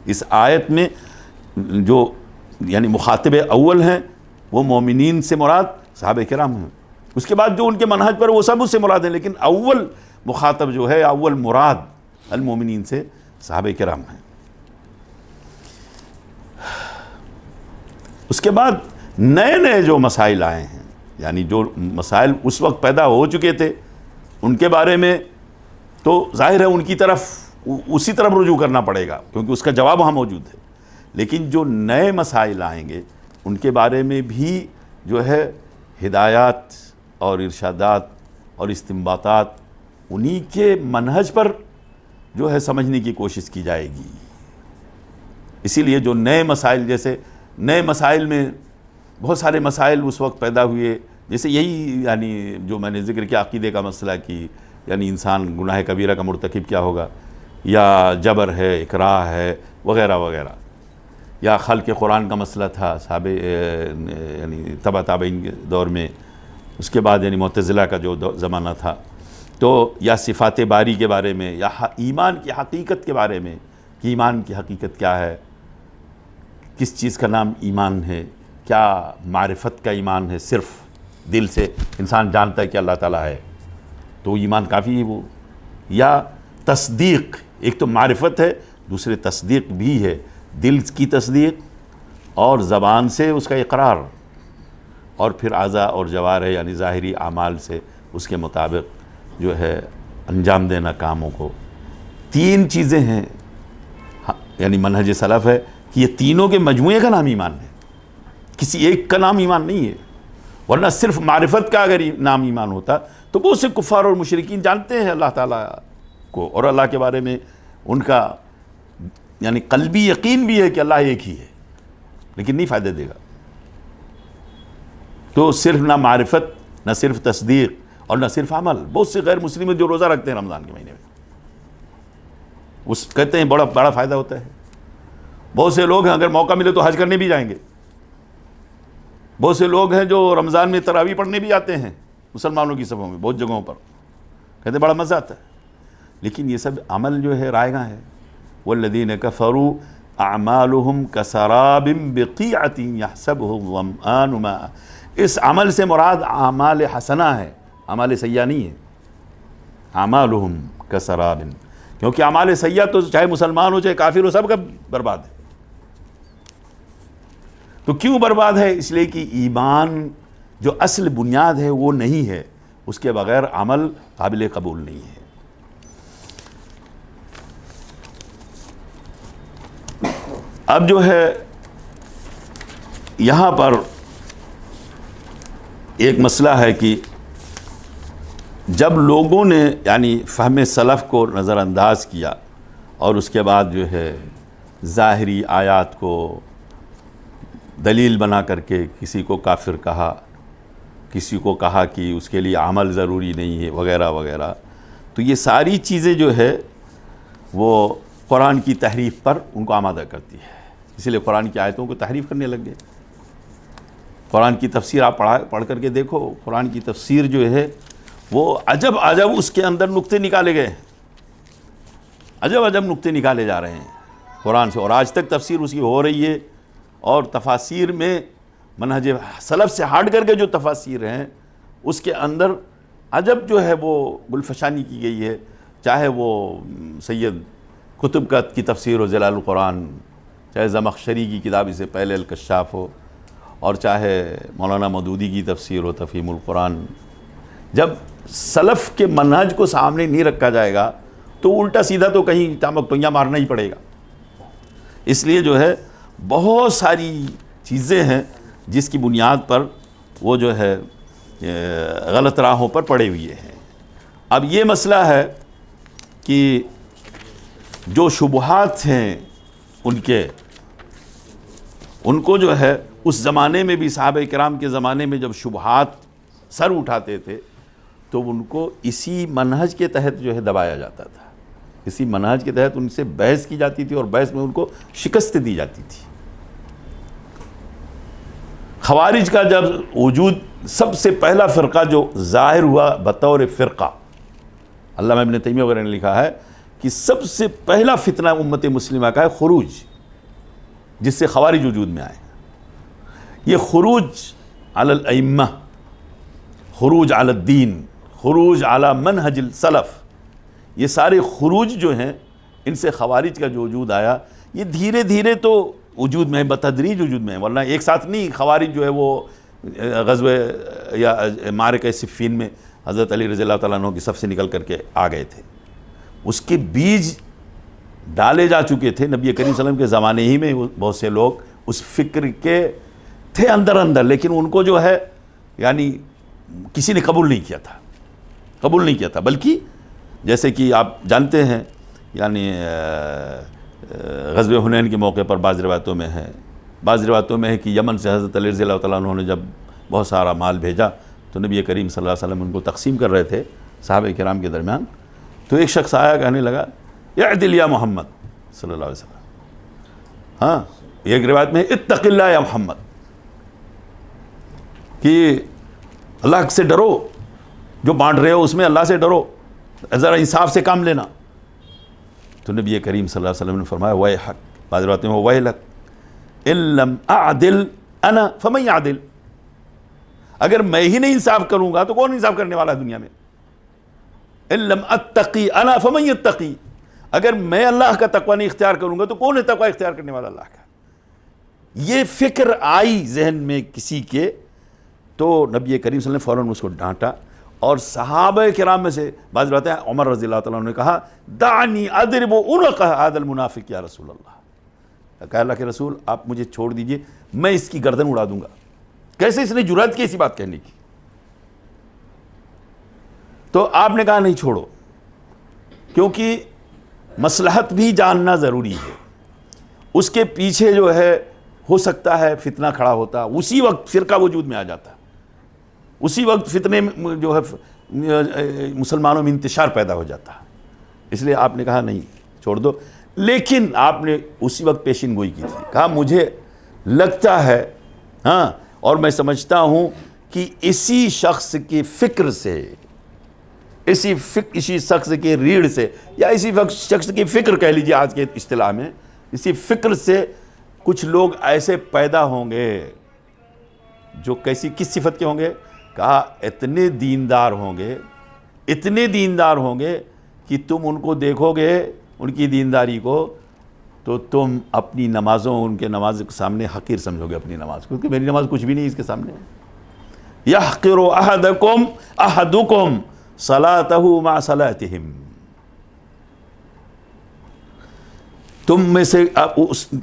اس آیت میں جو یعنی مخاطب اول ہیں وہ مومنین سے مراد صحابہ کرام ہیں، اس کے بعد جو ان کے منہج پر وہ سب اس سے مراد ہیں، لیکن اول مخاطب جو ہے، اول مراد المومنین سے صحابہ کرام ہیں۔ اس کے بعد نئے جو مسائل آئے ہیں، یعنی جو مسائل اس وقت پیدا ہو چکے تھے ان کے بارے میں تو ظاہر ہے ان کی طرف اسی طرف رجوع کرنا پڑے گا، کیونکہ اس کا جواب وہاں موجود ہے۔ لیکن جو نئے مسائل آئیں گے ان کے بارے میں بھی جو ہے ہدایات اور ارشادات اور استنباطات انہی کے منہج پر جو ہے سمجھنے کی کوشش کی جائے گی۔ اسی لیے جو نئے مسائل، جیسے نئے مسائل میں بہت سارے مسائل اس وقت پیدا ہوئے، جیسے یہی یعنی جو میں نے ذکر کیا عقیدے کا مسئلہ کی، یعنی انسان گناہ کبیرہ کا مرتکب کیا ہوگا، یا جبر ہے، اکراہ ہے، وغیرہ وغیرہ، یا خلق قرآن کا مسئلہ تھا صحابہ یعنی تبع تابعین کے دور میں، اس کے بعد یعنی معتزلہ کا جو زمانہ تھا، تو یا صفات باری کے بارے میں، یا ایمان کی حقیقت کے بارے میں کہ ایمان کی حقیقت کیا ہے، کس چیز کا نام ایمان ہے، کیا معرفت کا ایمان ہے، صرف دل سے انسان جانتا ہے کہ اللہ تعالیٰ ہے تو ایمان کافی ہے وہ، یا تصدیق، ایک تو معرفت ہے، دوسرے تصدیق بھی ہے، دل کی تصدیق اور زبان سے اس کا اقرار، اور پھر اعضاء اور جوارح یعنی ظاہری اعمال سے اس کے مطابق جو ہے انجام دینا کاموں کو۔ تین چیزیں ہیں، یعنی منہج سلف ہے کہ یہ تینوں کے مجموعے کا نام ایمان ہے، کسی ایک کا نام ایمان نہیں ہے، ورنہ صرف معرفت کا اگر نام ایمان ہوتا تو بہت سے کفار اور مشرکین جانتے ہیں اللہ تعالیٰ کو اور اللہ کے بارے میں ان کا یعنی قلبی یقین بھی ہے کہ اللہ ایک ہی ہے، لیکن نہیں فائدہ دے گا۔ تو صرف نہ معرفت، نہ صرف تصدیق، اور نہ صرف عمل۔ بہت سے غیر مسلم جو روزہ رکھتے ہیں رمضان کے مہینے میں، اس کہتے ہیں بڑا فائدہ ہوتا ہے۔ بہت سے لوگ ہیں اگر موقع ملے تو حج کرنے بھی جائیں گے، بہت سے لوگ ہیں جو رمضان میں تراویح پڑھنے بھی آتے ہیں مسلمانوں کی صفوں میں، بہت جگہوں پر، کہتے ہیں بڑا مزہ آتا ہے، لیکن یہ سب عمل جو ہے رائیگاں ہے۔ والذین کفروا اعمالهم کسراب بقیعۃ یحسبہ الظمآن ماء، اس عمل سے مراد اعمال حسنہ ہے، اعمال سیئہ نہیں ہے۔ اعمالهم کسراب، کیونکہ اعمال سیئہ تو چاہے مسلمان ہو چاہے کافر ہو سب کا برباد ہے۔ تو کیوں برباد ہے؟ اس لیے کہ ایمان جو اصل بنیاد ہے وہ نہیں ہے، اس کے بغیر عمل قابل قبول نہیں ہے۔ اب جو ہے یہاں پر ایک مسئلہ ہے کہ جب لوگوں نے یعنی فہم سلف کو نظر انداز کیا اور اس کے بعد جو ہے ظاہری آیات کو دلیل بنا کر کے کسی کو کافر کہا، کسی کو کہا کہ اس کے لیے عمل ضروری نہیں ہے وغیرہ وغیرہ، تو یہ ساری چیزیں جو ہے وہ قرآن کی تحریف پر ان کو آمادہ کرتی ہے، اسی لیے قرآن کی آیتوں کو تحریف کرنے لگ گئے۔ قرآن کی تفسیر آپ پڑھ کر کے دیکھو، قرآن کی تفسیر جو ہے وہ عجب عجب اس کے اندر نقطے نکالے گئے، عجب عجب نقطے نکالے جا رہے ہیں قرآن سے، اور آج تک تفسیر اس کی ہو رہی ہے۔ اور تفاسیر میں منہج سلف سے ہٹ کر کے جو تفاسیر ہیں اس کے اندر عجب جو ہے وہ گلفشانی کی گئی ہے، چاہے وہ سید قطب کی تفسیر و ظلال القرآن، چاہے زمخشری کی کتاب اس سے پہلے الکشاف ہو، اور چاہے مولانا مودودی کی تفسیر و تفہیم القرآن۔ جب سلف کے منہج کو سامنے نہیں رکھا جائے گا تو الٹا سیدھا تو کہیں ٹامک ٹوئیاں مارنا ہی پڑے گا۔ اس لیے جو ہے بہت ساری چیزیں ہیں جس کی بنیاد پر وہ جو ہے غلط راہوں پر پڑے ہوئے ہیں۔ اب یہ مسئلہ ہے کہ جو شبہات ہیں ان کو جو ہے اس زمانے میں بھی، صحابہ کرام کے زمانے میں جب شبہات سر اٹھاتے تھے تو ان کو اسی منہج کے تحت جو ہے دبایا جاتا تھا، اسی منہج کے تحت ان سے بحث کی جاتی تھی اور بحث میں ان کو شکست دی جاتی تھی۔ خوارج کا جب وجود، سب سے پہلا فرقہ جو ظاہر ہوا بطور فرقہ، علامہ ابن تیمیہ وغیرہ نے لکھا ہے کہ سب سے پہلا فتنہ امت مسلمہ کا ہے خروج، جس سے خوارج وجود میں آئے۔ یہ خروج علی الائمہ، خروج علی الدین، خروج علی منہج السلف، یہ سارے خروج جو ہیں ان سے خوارج کا جو وجود آیا، یہ دھیرے دھیرے تو وجود میں ہے، بتدریج وجود میں ہے، ورنہ ایک ساتھ نہیں۔ خوارج جو ہے وہ غزوہ یا معرکہ صفین میں حضرت علی رضی اللہ تعالیٰ عنہ کی صف سے نکل کر کے آ گئے تھے، اس کے بیج ڈالے جا چکے تھے نبی کریم صلی اللہ علیہ وسلم کے زمانے ہی میں۔ بہت سے لوگ اس فکر کے تھے اندر، لیکن ان کو جو ہے یعنی کسی نے قبول نہیں کیا تھا، بلکہ جیسے کہ آپ جانتے ہیں یعنی غزوہ حنین کے موقع پر بعض روایتوں میں ہے کہ یمن سے حضرت علی رضی اللہ تعالیٰ عنہ نے جب بہت سارا مال بھیجا تو نبی کریم صلی اللہ علیہ وسلم ان کو تقسیم کر رہے تھے صحابہ کرام کے درمیان، تو ایک شخص آیا کہنے لگا اعدل یا محمد صلی اللہ علیہ وسلم۔ ہاں، ایک روایت میں اتق اللہ یا محمد، کہ اللہ سے ڈرو، جو بانٹ رہے ہو اس میں اللہ سے ڈرو، ذرا انصاف سے کام لینا۔ تو نبی کریم صلی اللہ علیہ وسلم نے فرمایا ویحک، بعض روایتوں میں ویلک ان لم اعدل انا فمن یعدل، اگر میں ہی نہیں انصاف کروں گا تو کون انصاف کرنے والا ہے دنیا میں؟ ان لم اتقی انا فمن یتقی، اگر میں اللہ کا تقوی نہیں اختیار کروں گا تو کون ہے تقوی اختیار کرنے والا اللہ کا؟ یہ فکر آئی ذہن میں کسی کے تو نبی کریم صلی اللہ علیہ وسلم فوراً اس کو ڈانٹا، اور صحابہ کرام میں سے بعض باتیں عمر رضی اللہ تعالیٰ عنہ نے کہا دعنی اضرب عنق هذا المنافق یا رسول اللہ، کہا اللہ کے رسول آپ مجھے چھوڑ دیجئے، میں اس کی گردن اڑا دوں گا۔ کیسے اس نے جرأت کی ایسی بات کہنے کی؟ تو آپ نے کہا نہیں چھوڑو، کیونکہ مصلحت بھی جاننا ضروری ہے، اس کے پیچھے جو ہے ہو سکتا ہے فتنہ کھڑا ہوتا، اسی وقت فرقہ وجود میں آ جاتا، اسی وقت فتنے جو ہے مسلمانوں میں انتشار پیدا ہو جاتا، اس لیے آپ نے کہا نہیں چھوڑ دو۔ لیکن آپ نے اسی وقت پیشین گوئی کی تھی، کہا مجھے لگتا ہے ہاں، اور میں سمجھتا ہوں کہ اسی شخص کی فکر سے، اسی شخص کے ریڑھ سے، یا اسی شخص کی فکر کہہ لیجیے آج کے اصطلاح میں، اسی فکر سے کچھ لوگ ایسے پیدا ہوں گے جو کس صفت کے ہوں گے؟ کہا اتنے دیندار ہوں گے کہ تم ان کو دیکھو گے، ان کی دینداری کو، تو تم اپنی نمازوں، ان کے نماز کے سامنے حقیر سمجھو گے اپنی نماز، کیونکہ میری نماز کچھ بھی نہیں اس کے سامنے۔ یحقر احدکم صلاتہ مع صلاتہم، تم میں سے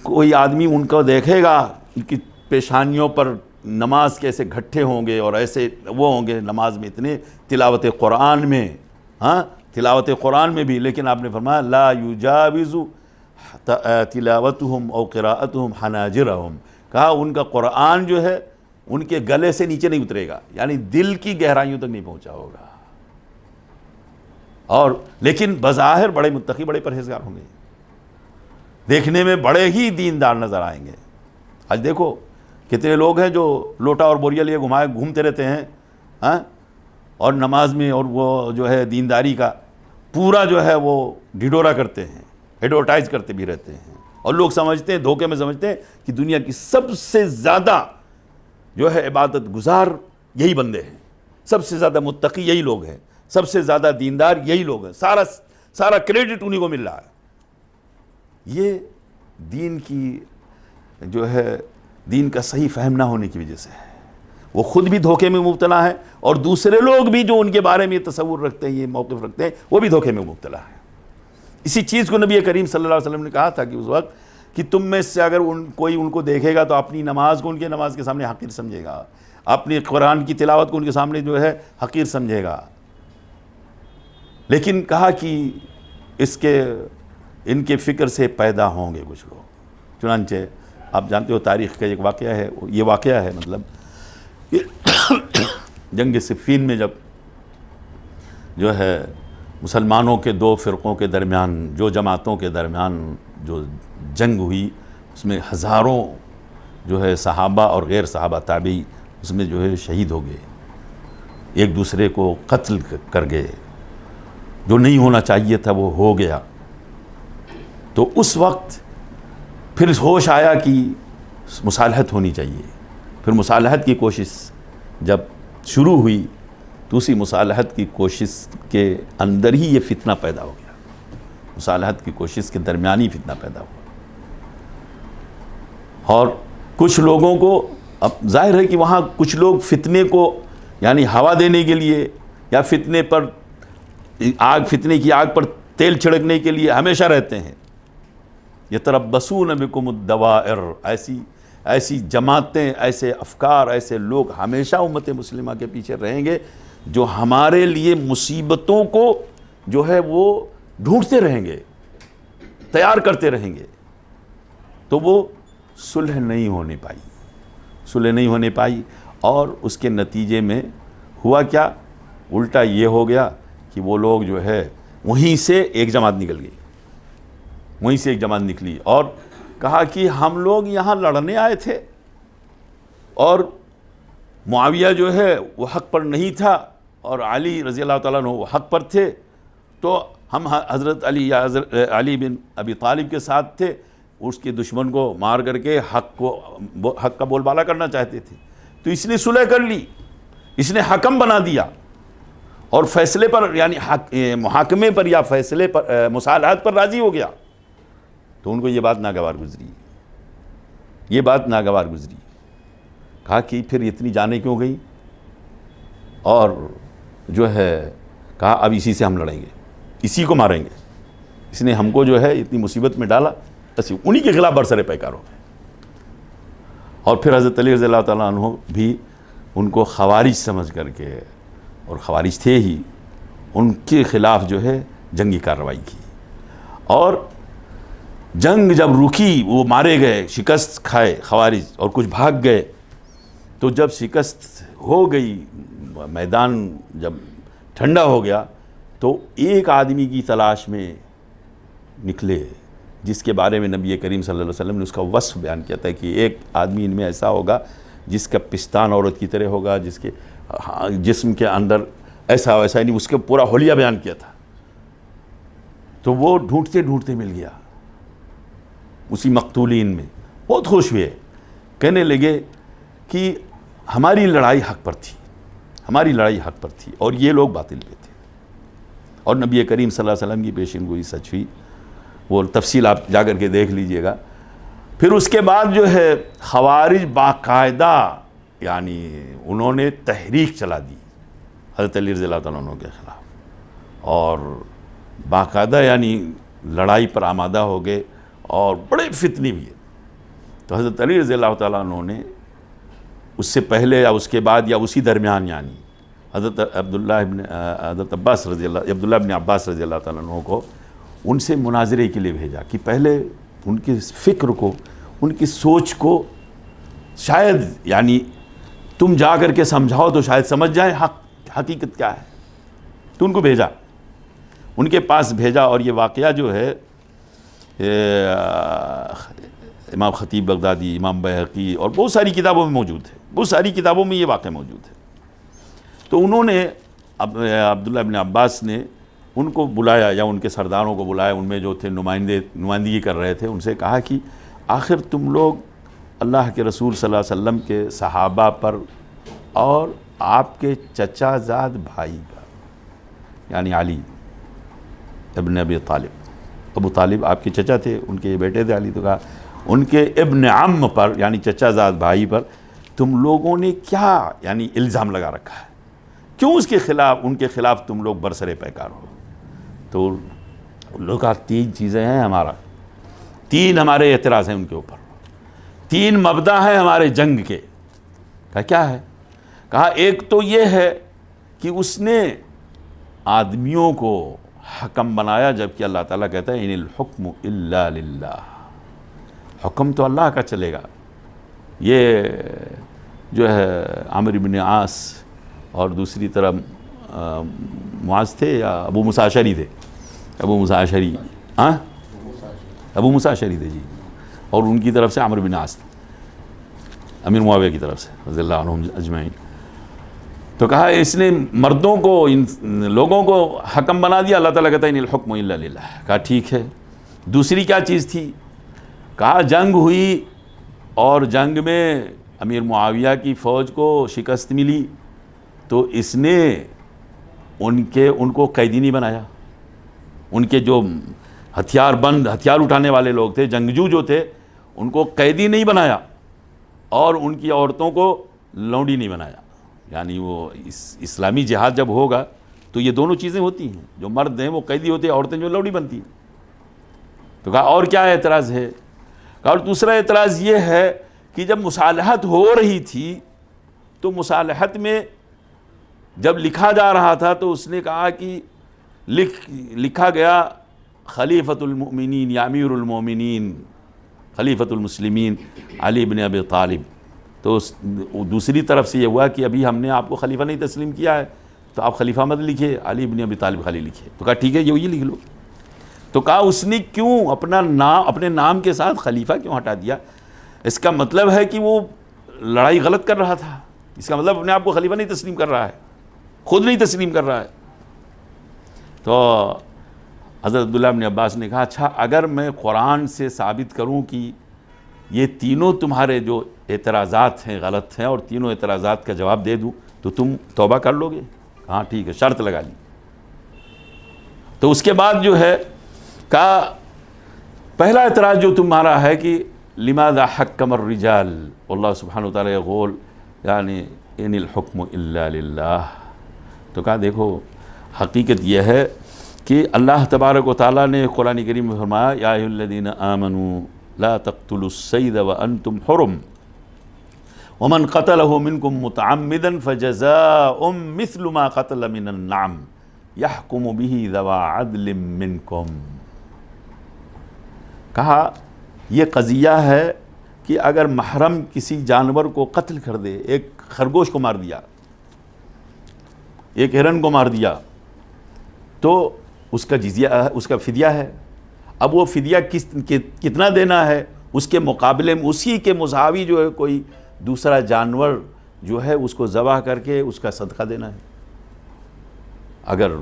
کوئی آدمی ان کو دیکھے گا، ان کی پیشانیوں پر نماز کے ایسے گھٹے ہوں گے اور ایسے وہ ہوں گے نماز میں اتنے، تلاوت قرآن میں، تلاوت قرآن میں بھی، لیکن آپ نے فرمایا لا یجاوز تلاوتہم او قراءتہم حناجرہم، کہا ان کا قرآن جو ہے ان کے گلے سے نیچے نہیں اترے گا، یعنی دل کی گہرائیوں تک نہیں پہنچا ہوگا، اور لیکن بظاہر بڑے متقی، بڑے پرہیزگار ہوں گے، دیکھنے میں بڑے ہی دیندار نظر آئیں گے۔ آج دیکھو کتنے لوگ ہیں جو لوٹا اور بوریا لیے گھومتے رہتے ہیں، اور نماز میں اور وہ جو ہے دینداری کا پورا جو ہے وہ ڈھڈورا کرتے ہیں، ایڈورٹائز کرتے بھی رہتے ہیں، اور لوگ سمجھتے ہیں، دھوکے میں سمجھتے ہیں کہ دنیا کی سب سے زیادہ جو ہے عبادت گزار یہی بندے ہیں، سب سے زیادہ متقی یہی لوگ ہیں، سب سے زیادہ دیندار یہی لوگ ہیں، سارا کریڈٹ انہی کو مل رہا ہے۔ یہ دین کی جو ہے دین کا صحیح فہم نہ ہونے کی وجہ سے ہے، وہ خود بھی دھوکے میں مبتلا ہے، اور دوسرے لوگ بھی جو ان کے بارے میں یہ تصور رکھتے ہیں، یہ موقف رکھتے ہیں، وہ بھی دھوکے میں مبتلا ہے۔ اسی چیز کو نبی کریم صلی اللہ علیہ وسلم نے کہا تھا کہ اس وقت کہ تم میں سے اگر کوئی ان کو دیکھے گا تو اپنی نماز کو ان کے نماز کے سامنے حقیر سمجھے گا، اپنی قرآن کی تلاوت کو ان کے سامنے جو ہے حقیر سمجھے گا، لیکن کہا کہ ان کے فکر سے پیدا ہوں گے کچھ لوگ۔ چنانچہ آپ جانتے ہو تاریخ کا ایک واقعہ ہے، یہ واقعہ ہے مطلب کہ جنگ صفین میں جب جو ہے مسلمانوں کے دو فرقوں کے درمیان، جو جماعتوں کے درمیان جو جنگ ہوئی، اس میں ہزاروں جو ہے صحابہ اور غیر صحابہ تابعی اس میں جو ہے شہید ہو گئے، ایک دوسرے کو قتل کر گئے، جو نہیں ہونا چاہیے تھا وہ ہو گیا۔ تو اس وقت پھر ہوش آیا کہ مصالحت ہونی چاہیے، پھر مصالحت کی کوشش جب شروع ہوئی تو اسی مصالحت کی کوشش کے اندر ہی یہ فتنہ پیدا ہو گیا، مصالحت کی کوشش کے درمیان ہی فتنہ پیدا ہوا، اور کچھ لوگوں کو اب ظاہر ہے کہ وہاں کچھ لوگ فتنے کو یعنی ہوا دینے کے لیے یا فتنے کی آگ پر تیل چھڑکنے کے لیے ہمیشہ رہتے ہیں۔ یتربصون بکم الدوائر، ایسی جماعتیں، ایسے افکار، ایسے لوگ ہمیشہ امت مسلمہ کے پیچھے رہیں گے جو ہمارے لیے مصیبتوں کو جو ہے وہ ڈھونڈتے رہیں گے، تیار کرتے رہیں گے۔ تو وہ صلح نہیں ہونے پائی، اور اس کے نتیجے میں ہوا کیا؟ الٹا یہ ہو گیا کہ وہ لوگ جو ہے وہیں سے ایک جماعت نکلی اور کہا کہ ہم لوگ یہاں لڑنے آئے تھے، اور معاویہ جو ہے وہ حق پر نہیں تھا اور علی رضی اللہ تعالیٰ عنہ وہ حق پر تھے، تو ہم حضرت علی بن ابی طالب کے ساتھ تھے، اس کے دشمن کو مار کر کے حق کا بول بالا کرنا چاہتے تھے۔ تو اس نے صلح کر لی، اس نے حکم بنا دیا، اور فیصلے پر یعنی محاکمے پر یا فیصلے پر مصالحت پر راضی ہو گیا۔ تو ان کو یہ بات ناگوار گزری، کہا کہ پھر اتنی جانیں کیوں گئی، اور جو ہے کہا اب اسی سے ہم لڑیں گے، اسی کو ماریں گے، اس نے ہم کو جو ہے اتنی مصیبت میں ڈالا، بس انہی کے خلاف برسر پیکار ہو گئے۔ اور پھر حضرت علی رضی اللہ تعالیٰ عنہ بھی ان کو خوارج سمجھ کر کے، اور خوارج تھے ہی، ان کے خلاف جو ہے جنگی کارروائی کی، اور جنگ جب رکی، وہ مارے گئے، شکست کھائے خوارج، اور کچھ بھاگ گئے۔ تو جب شکست ہو گئی، میدان جب ٹھنڈا ہو گیا، تو ایک آدمی کی تلاش میں نکلے جس کے بارے میں نبی کریم صلی اللہ علیہ وسلم نے اس کا وصف بیان کیا تھا کہ ایک آدمی ان میں ایسا ہوگا جس کا پستان عورت کی طرح ہوگا، جس کے جسم کے اندر ایسا نہیں، اس کا پورا حلیہ بیان کیا تھا۔ تو وہ ڈھونڈتے مل گیا اسی مقتولین میں، بہت خوش ہوئے، کہنے لگے کہ ہماری لڑائی حق پر تھی اور یہ لوگ باطل پہ تھے، اور نبی کریم صلی اللہ علیہ وسلم کی پیشین گوئی سچ ہوئی۔ وہ تفصیل آپ جا کر کے دیکھ لیجئے گا۔ پھر اس کے بعد جو ہے خوارج باقاعدہ یعنی انہوں نے تحریک چلا دی حضرت علی رضی اللہ تعالیٰ عنہ کے خلاف، اور باقاعدہ یعنی لڑائی پر آمادہ ہو گئے، اور بڑے فتنے بھی ہیں۔ تو حضرت علی رضی اللہ تعالیٰ عنہ نے اس سے پہلے یا اس کے بعد یا اسی درمیان، یعنی حضرت عبداللہ ابن عباس رضی اللہ تعالیٰ عنہ کو ان سے مناظرے کے لیے بھیجا کہ پہلے ان کی فکر کو، ان کی سوچ کو شاید یعنی تم جا کر کے سمجھاؤ تو شاید سمجھ جائیں حقیقت کیا ہے. تو ان کو بھیجا، ان کے پاس بھیجا. اور یہ واقعہ جو ہے امام خطیب بغدادی، امام بیہقی اور بہت ساری کتابوں میں موجود ہے، بہت ساری کتابوں میں یہ واقعہ موجود ہے. تو انہوں نے عبداللہ ابن عباس نے ان کو بلایا، یا ان کے سرداروں کو بلایا، ان میں جو تھے نمائندگی کر رہے تھے، ان سے کہا کہ آخر تم لوگ اللہ کے رسول صلی اللہ علیہ وسلم کے صحابہ پر اور آپ کے چچا زاد بھائی پر، یعنی علی ابن ابی طالب، ابو طالب آپ کے چچا تھے، ان کے بیٹے تھے علی، تو کہا ان کے ابن عم پر یعنی چچا زاد بھائی پر تم لوگوں نے کیا یعنی الزام لگا رکھا ہے، کیوں اس کے خلاف، ان کے خلاف تم لوگ برسر پیکار ہو؟ تو ان لوگوں کا 3 چیزیں ہیں ہمارا، 3 ہمارے اعتراض ہیں ان کے اوپر، 3 مبدا ہیں ہمارے جنگ کے. کہا کیا ہے؟ کہا ایک تو یہ ہے کہ اس نے آدمیوں کو حکم بنایا، جبکہ اللہ تعالیٰ کہتا ہے ان الحکم الا للہ، حکم تو اللہ کا چلے گا. یہ جو ہے عامر بن عاص اور دوسری طرف معاذ تھے یا ابو موسیٰ اشعری تھے، ابو موسیٰ اشعری، ابو موسیٰ اشعری تھے جی، اور ان کی طرف سے عامر بن عاص امیر معاویہ کی طرف سے رضی اللہ عنہم اجمعین. تو کہا اس نے مردوں کو، ان لوگوں کو حکم بنا دیا. اللہ تعالیٰ کہتا ہے ان الحکم الا للہ. کہا ٹھیک ہے. دوسری کیا چیز تھی؟ کہا جنگ ہوئی اور جنگ میں امیر معاویہ کی فوج کو شکست ملی، تو اس نے ان کو قیدی نہیں بنایا. ان کے جو ہتھیار اٹھانے والے لوگ تھے، جنگجو جو تھے، ان کو قیدی نہیں بنایا، اور ان کی عورتوں کو لونڈی نہیں بنایا. یعنی وہ اسلامی جہاد جب ہوگا تو یہ دونوں چیزیں ہوتی ہیں، جو مرد ہیں وہ قیدی ہوتے ہیں، عورتیں جو لونڈی بنتی ہیں. تو کہا اور کیا اعتراض ہے؟ کہا اور دوسرا اعتراض یہ ہے کہ جب مصالحت ہو رہی تھی تو مصالحت میں جب لکھا جا رہا تھا تو اس نے کہا کہ لکھا گیا خلیفۃ المؤمنین یا امیر المومنین خلیفۃ المسلمین علی بن ابی طالب. تو دوسری طرف سے یہ ہوا کہ ابھی ہم نے آپ کو خلیفہ نہیں تسلیم کیا ہے، تو آپ خلیفہ مت لکھے، علی بن ابی طالب خالی لکھے. تو کہا ٹھیک ہے یہ لکھ لو. تو کہا اس نے کیوں اپنے نام کے ساتھ خلیفہ کیوں ہٹا دیا؟ اس کا مطلب ہے کہ وہ لڑائی غلط کر رہا تھا. اس کا مطلب اپنے آپ کو خلیفہ نہیں تسلیم کر رہا ہے، خود نہیں تسلیم کر رہا ہے. تو حضرت عبداللہ بن عباس نے کہا اچھا اگر میں قرآن سے ثابت کروں کہ یہ تینوں تمہارے جو اعتراضات ہیں غلط ہیں، اور تینوں اعتراضات کا جواب دے دوں تو تم توبہ کر لو گے؟ ہاں ٹھیک ہے، شرط لگا لی. تو اس کے بعد جو ہے کہا پہلا اعتراض جو تمہارا ہے کہ لماذا حکم الرجال، اللہ سبحانہ وتعالی یقول یعنی ان الحکم الا للہ. تو کہا دیکھو حقیقت یہ ہے کہ اللہ تبارک و تعالیٰ نے قرآن کریم میں فرمایا یا ایھا الذین آمنوا لا تقتلوا الصید وانتم حرم ومن قتلہ منکم متعمدا فجزاء مثل ما قتل من النعم یحکم بہ ذوی عدل منکم. کہا یہ قضیہ ہے کہ اگر محرم کسی جانور کو قتل کر دے، ایک خرگوش کو مار دیا، ایک ہرن کو مار دیا، تو اس کا جزیہ، اس کا فدیہ ہے. اب وہ فدیہ کتنا دینا ہے؟ اس کے مقابلے میں اسی کے مساوی جو ہے کوئی دوسرا جانور جو ہے اس کو ذبح کر کے اس کا صدقہ دینا ہے. اگر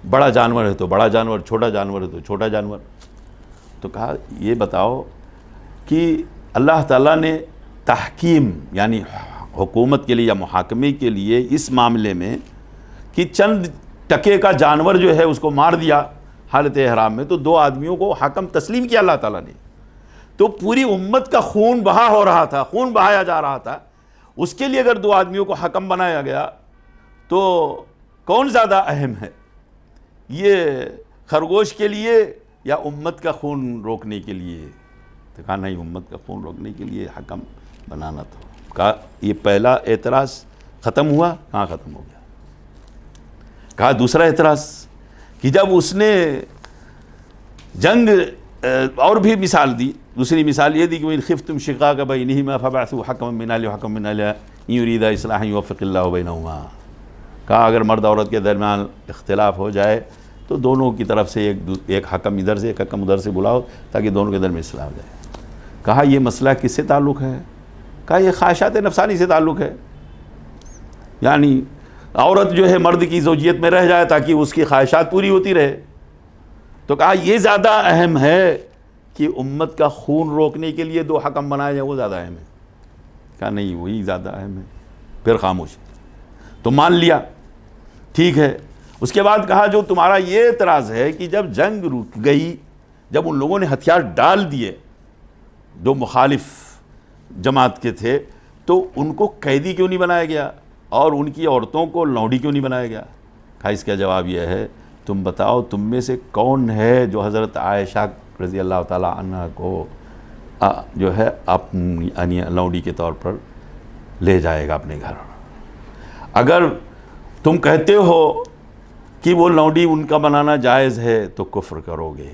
بڑا جانور ہے تو بڑا جانور، چھوٹا جانور ہے تو چھوٹا جانور. تو کہا یہ بتاؤ کہ اللہ تعالیٰ نے تحکیم یعنی حکومت کے لیے یا محاکمے کے لیے اس معاملے میں کہ چند ٹکے کا جانور جو ہے اس کو مار دیا حالت احرام میں، تو 2 آدمیوں کو حکم تسلیم کیا اللہ تعالیٰ نے. تو پوری امت کا خون بہا ہو رہا تھا، خون بہایا جا رہا تھا. اس کے لیے اگر 2 آدمیوں کو حکم بنایا گیا تو کون زیادہ اہم ہے، یہ خرگوش کے لیے یا امت کا خون روکنے کے لیے؟ تو کہا نہیں، امت کا خون روکنے کے لیے حکم بنانا تو کہا یہ پہلا اعتراض ختم ہوا؟ کہاں ختم ہو گیا؟ کہا دوسرا اعتراض کہ جب اس نے جنگ اور بھی مثال دی، دوسری مثال یہ دی کہ وَإِنْ خِفْتُمْ شِقَاقَ بَيْنِهِمَا فَابْعَثُوا حَكَمًا مِنْ أَهْلِهِ وَحَكَمًا مِنْ أَهْلِهَا إِنْ يُرِيدَا إِصْلَاحًا يُوَفِّقِ اللَّهُ بَيْنَهُمَا۔ کہا اگر مرد عورت کے درمیان اختلاف ہو جائے تو دونوں کی طرف سے ایک حکم ادھر سے ایک حکم ادھر سے بلاؤ تاکہ دونوں کے درمیان اصلاح ہو جائے۔ کہا یہ مسئلہ کس سے تعلق ہے؟ کہا یہ خواہشات نفسانی سے تعلق ہے، یعنی عورت جو ہے مرد کی زوجیت میں رہ جائے تاکہ اس کی خواہشات پوری ہوتی رہے۔ تو کہا یہ زیادہ اہم ہے کہ امت کا خون روکنے کے لیے دو حکم بنائے جائیں، وہ زیادہ اہم ہے۔ کہا نہیں وہی زیادہ اہم ہے۔ پھر خاموش، تو مان لیا ٹھیک ہے۔ اس کے بعد کہا جو تمہارا یہ اعتراض ہے کہ جب جنگ رک گئی، جب ان لوگوں نے ہتھیار ڈال دیے جو مخالف جماعت کے تھے، تو ان کو قیدی کیوں نہیں بنایا گیا اور ان کی عورتوں کو لونڈی کیوں نہیں بنایا گیا؟ کہا اس کا جواب یہ ہے تم بتاؤ تم میں سے کون ہے جو حضرت عائشہ رضی اللہ تعالی عنہ کو جو ہے اپنی لونڈی کے طور پر لے جائے گا اپنے گھر؟ اگر تم کہتے ہو کہ وہ لونڈی ان کا بنانا جائز ہے تو کفر کرو گے،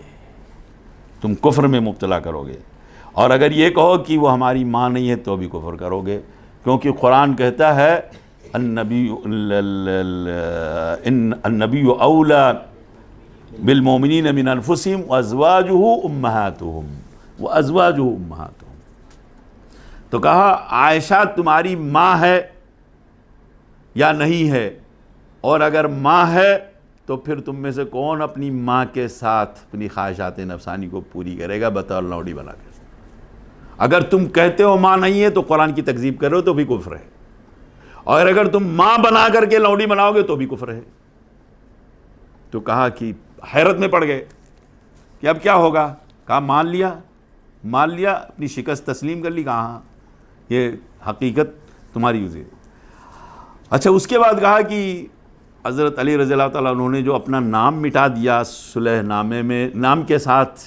تم کفر میں مبتلا کرو گے، اور اگر یہ کہو کہ وہ ہماری ماں نہیں ہے تو بھی کفر کرو گے، کیونکہ قرآن کہتا ہے النبی اولا بالمؤمنین من انفسہم وازواجہ امہاتہم امہاتہم۔ تو کہا عائشہ تمہاری ماں ہے یا نہیں ہے، اور اگر ماں ہے تو پھر تم میں سے کون اپنی ماں کے ساتھ اپنی خواہشات نفسانی کو پوری کرے گا بطور لونڈی بنا کر؟ اگر تم کہتے ہو ماں نہیں ہے تو قرآن کی تکذیب کر رہے ہو تو بھی کفر ہے، اور اگر تم ماں بنا کر کے لونڈی بناؤ گے تو بھی کفر ہے۔ تو کہا کہ حیرت میں پڑ گئے کہ اب کیا ہوگا؟ کہا مان لیا اپنی شکست تسلیم کر لی۔ کہاں یہ حقیقت تمہاری وجہ۔ اچھا اس کے بعد کہا کہ حضرت علی رضی اللہ تعالیٰ عنہ نے جو اپنا نام مٹا دیا صلح نامے میں، نام کے ساتھ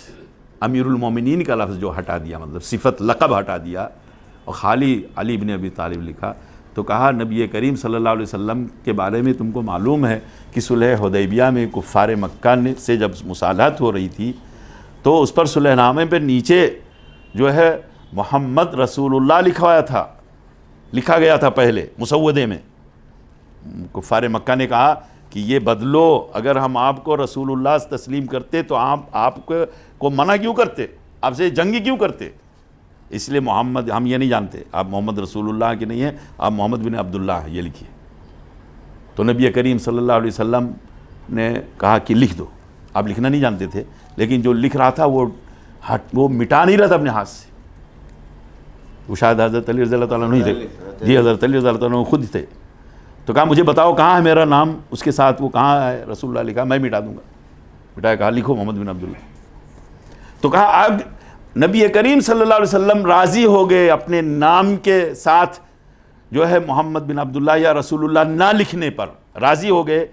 امیر المومنین کا لفظ جو ہٹا دیا، مطلب صفت لقب ہٹا دیا اور خالی علی بن ابی طالب لکھا، تو کہا نبی کریم صلی اللہ علیہ وسلم کے بارے میں تم کو معلوم ہے کہ صلح حدیبیہ میں کفار مکہ سے جب مصالحت ہو رہی تھی تو اس پر صلح نامے پہ نیچے جو ہے محمد رسول اللہ لکھا گیا تھا پہلے مسودے میں۔ کفار مکہ نے کہا کہ یہ بدلو، اگر ہم آپ کو رسول اللہ سے تسلیم کرتے تو آپ کو منع کیوں کرتے، آپ سے جنگی کیوں کرتے؟ اس لیے محمد ہم یہ نہیں جانتے آپ محمد رسول اللہ کے نہیں ہیں، آپ محمد بن عبداللہ ہیں، یہ لکھیے۔ تو نبی کریم صلی اللہ علیہ وسلم نے کہا کہ لکھ دو۔ آپ لکھنا نہیں جانتے تھے، لیکن جو لکھ رہا تھا وہ مٹا نہیں رہا تھا اپنے ہاتھ سے۔ وہ شاید حضرت علی رضی اللہ تعالیٰ عنہ ہی تھے، جی حضرت علی رضی اللہ تعالیٰ عنہ خود تھے۔ تو کہا مجھے بتاؤ کہاں ہے میرا نام، اس کے ساتھ وہ کہاں ہے رسول اللہ لکھا، میں مٹا دوں گا۔ مٹایا، کہا لکھو محمد بن عبداللہ۔ تو کہا اب نبی کریم صلی اللہ علیہ وسلم راضی ہو گئے اپنے نام کے ساتھ جو ہے محمد بن عبداللہ یا رسول اللہ نہ لکھنے پر راضی ہو گئے،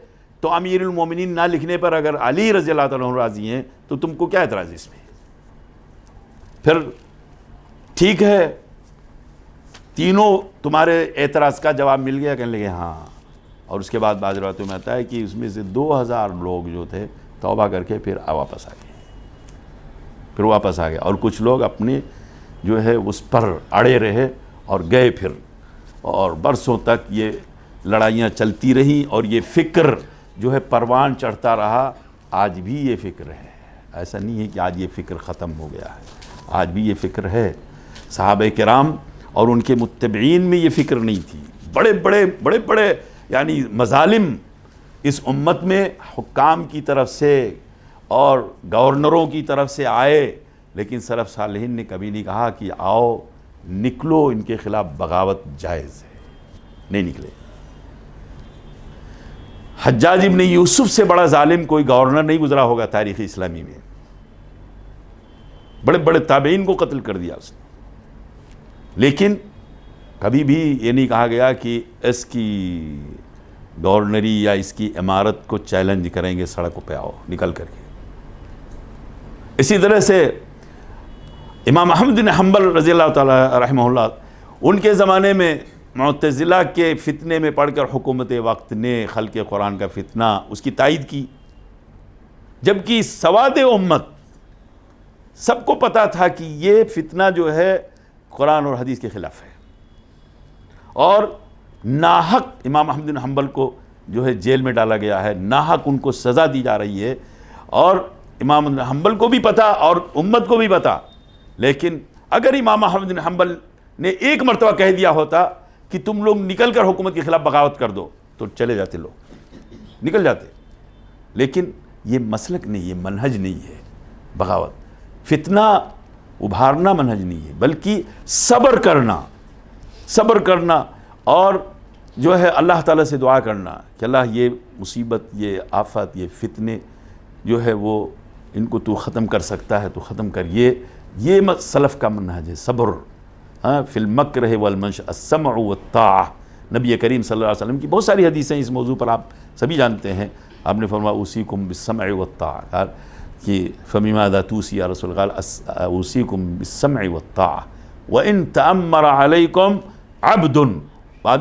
تو امیر المومنین نہ لکھنے پر اگر علی رضی اللہ تعالیٰ عنہ راضی ہیں تو تم کو کیا اعتراض ہے اس میں؟ پھر ٹھیک ہے، تینوں تمہارے اعتراض کا جواب مل گیا، کہنے لگے ہاں۔ اور اس کے بعد بعض روایتوں میں آتا ہے کہ اس میں سے 2000 لوگ جو تھے توبہ کر کے پھر واپس آ گئے، اور کچھ لوگ اپنے جو ہے اس پر اڑے رہے اور گئے پھر، اور برسوں تک یہ لڑائیاں چلتی رہیں اور یہ فکر جو ہے پروان چڑھتا رہا۔ آج بھی یہ فکر ہے، ایسا نہیں ہے کہ آج یہ فکر ختم ہو گیا ہے، آج بھی یہ فکر ہے۔ صحابہ کرام اور ان کے متبعین میں یہ فکر نہیں تھی۔ بڑے بڑے یعنی مظالم اس امت میں حکام کی طرف سے اور گورنروں کی طرف سے آئے، لیکن سلف صالحین نے کبھی نہیں کہا کہ آؤ نکلو ان کے خلاف بغاوت جائز ہے، نہیں نکلے۔ حجاج ابن یوسف سے بڑا ظالم کوئی گورنر نہیں گزرا ہوگا تاریخ اسلامی میں، بڑے بڑے تابعین کو قتل کر دیا اس نے، لیکن کبھی بھی یہ نہیں کہا گیا کہ اس کی گورنری یا اس کی امارت کو چیلنج کریں گے، سڑکوں پہ آؤ نکل کر کے۔ اسی طرح سے امام احمد بن حنبل رضی اللہ تعالی رحمہ اللہ، ان کے زمانے میں معتزلہ کے فتنے میں پڑھ کر حکومت وقت نے خلق قرآن کا فتنہ اس کی تائید کی، جبکہ سواد امت سب کو پتا تھا کہ یہ فتنہ جو ہے قرآن اور حدیث کے خلاف ہے، اور ناحق امام احمد بن حنبل کو جو ہے جیل میں ڈالا گیا ہے، ناحق ان کو سزا دی جا رہی ہے، اور امام احمد بن حنبل کو بھی پتا اور امت کو بھی پتا۔ لیکن اگر امام احمد بن حنبل نے ایک مرتبہ کہہ دیا ہوتا کہ تم لوگ نکل کر حکومت کے خلاف بغاوت کر دو، تو چلے جاتے، لوگ نکل جاتے۔ لیکن یہ مسلک نہیں، یہ منہج نہیں ہے بغاوت، فتنہ ابھارنا منہج نہیں ہے، بلکہ صبر کرنا اور جو ہے اللہ تعالیٰ سے دعا کرنا کہ اللہ یہ مصیبت، یہ آفت، یہ فتنے جو ہے وہ ان کو تو ختم کر سکتا ہے تو ختم کر۔ یہ سلف کا منہج ہے، صبر فی المکرہ والمنشأ السمع والطاعہ۔ نبی کریم صلی اللہ علیہ وسلم کی بہت ساری حدیثیں اس موضوع پر آپ سبھی جانتے ہیں۔ آپ نے فرمایا اوصیکم بالسمع والطاعہ، کہ فبماذا توصی یا رسول اللہ، قال اوصیکم بالسمع والطاعہ وان تأمر علیکم عبد۔ بعد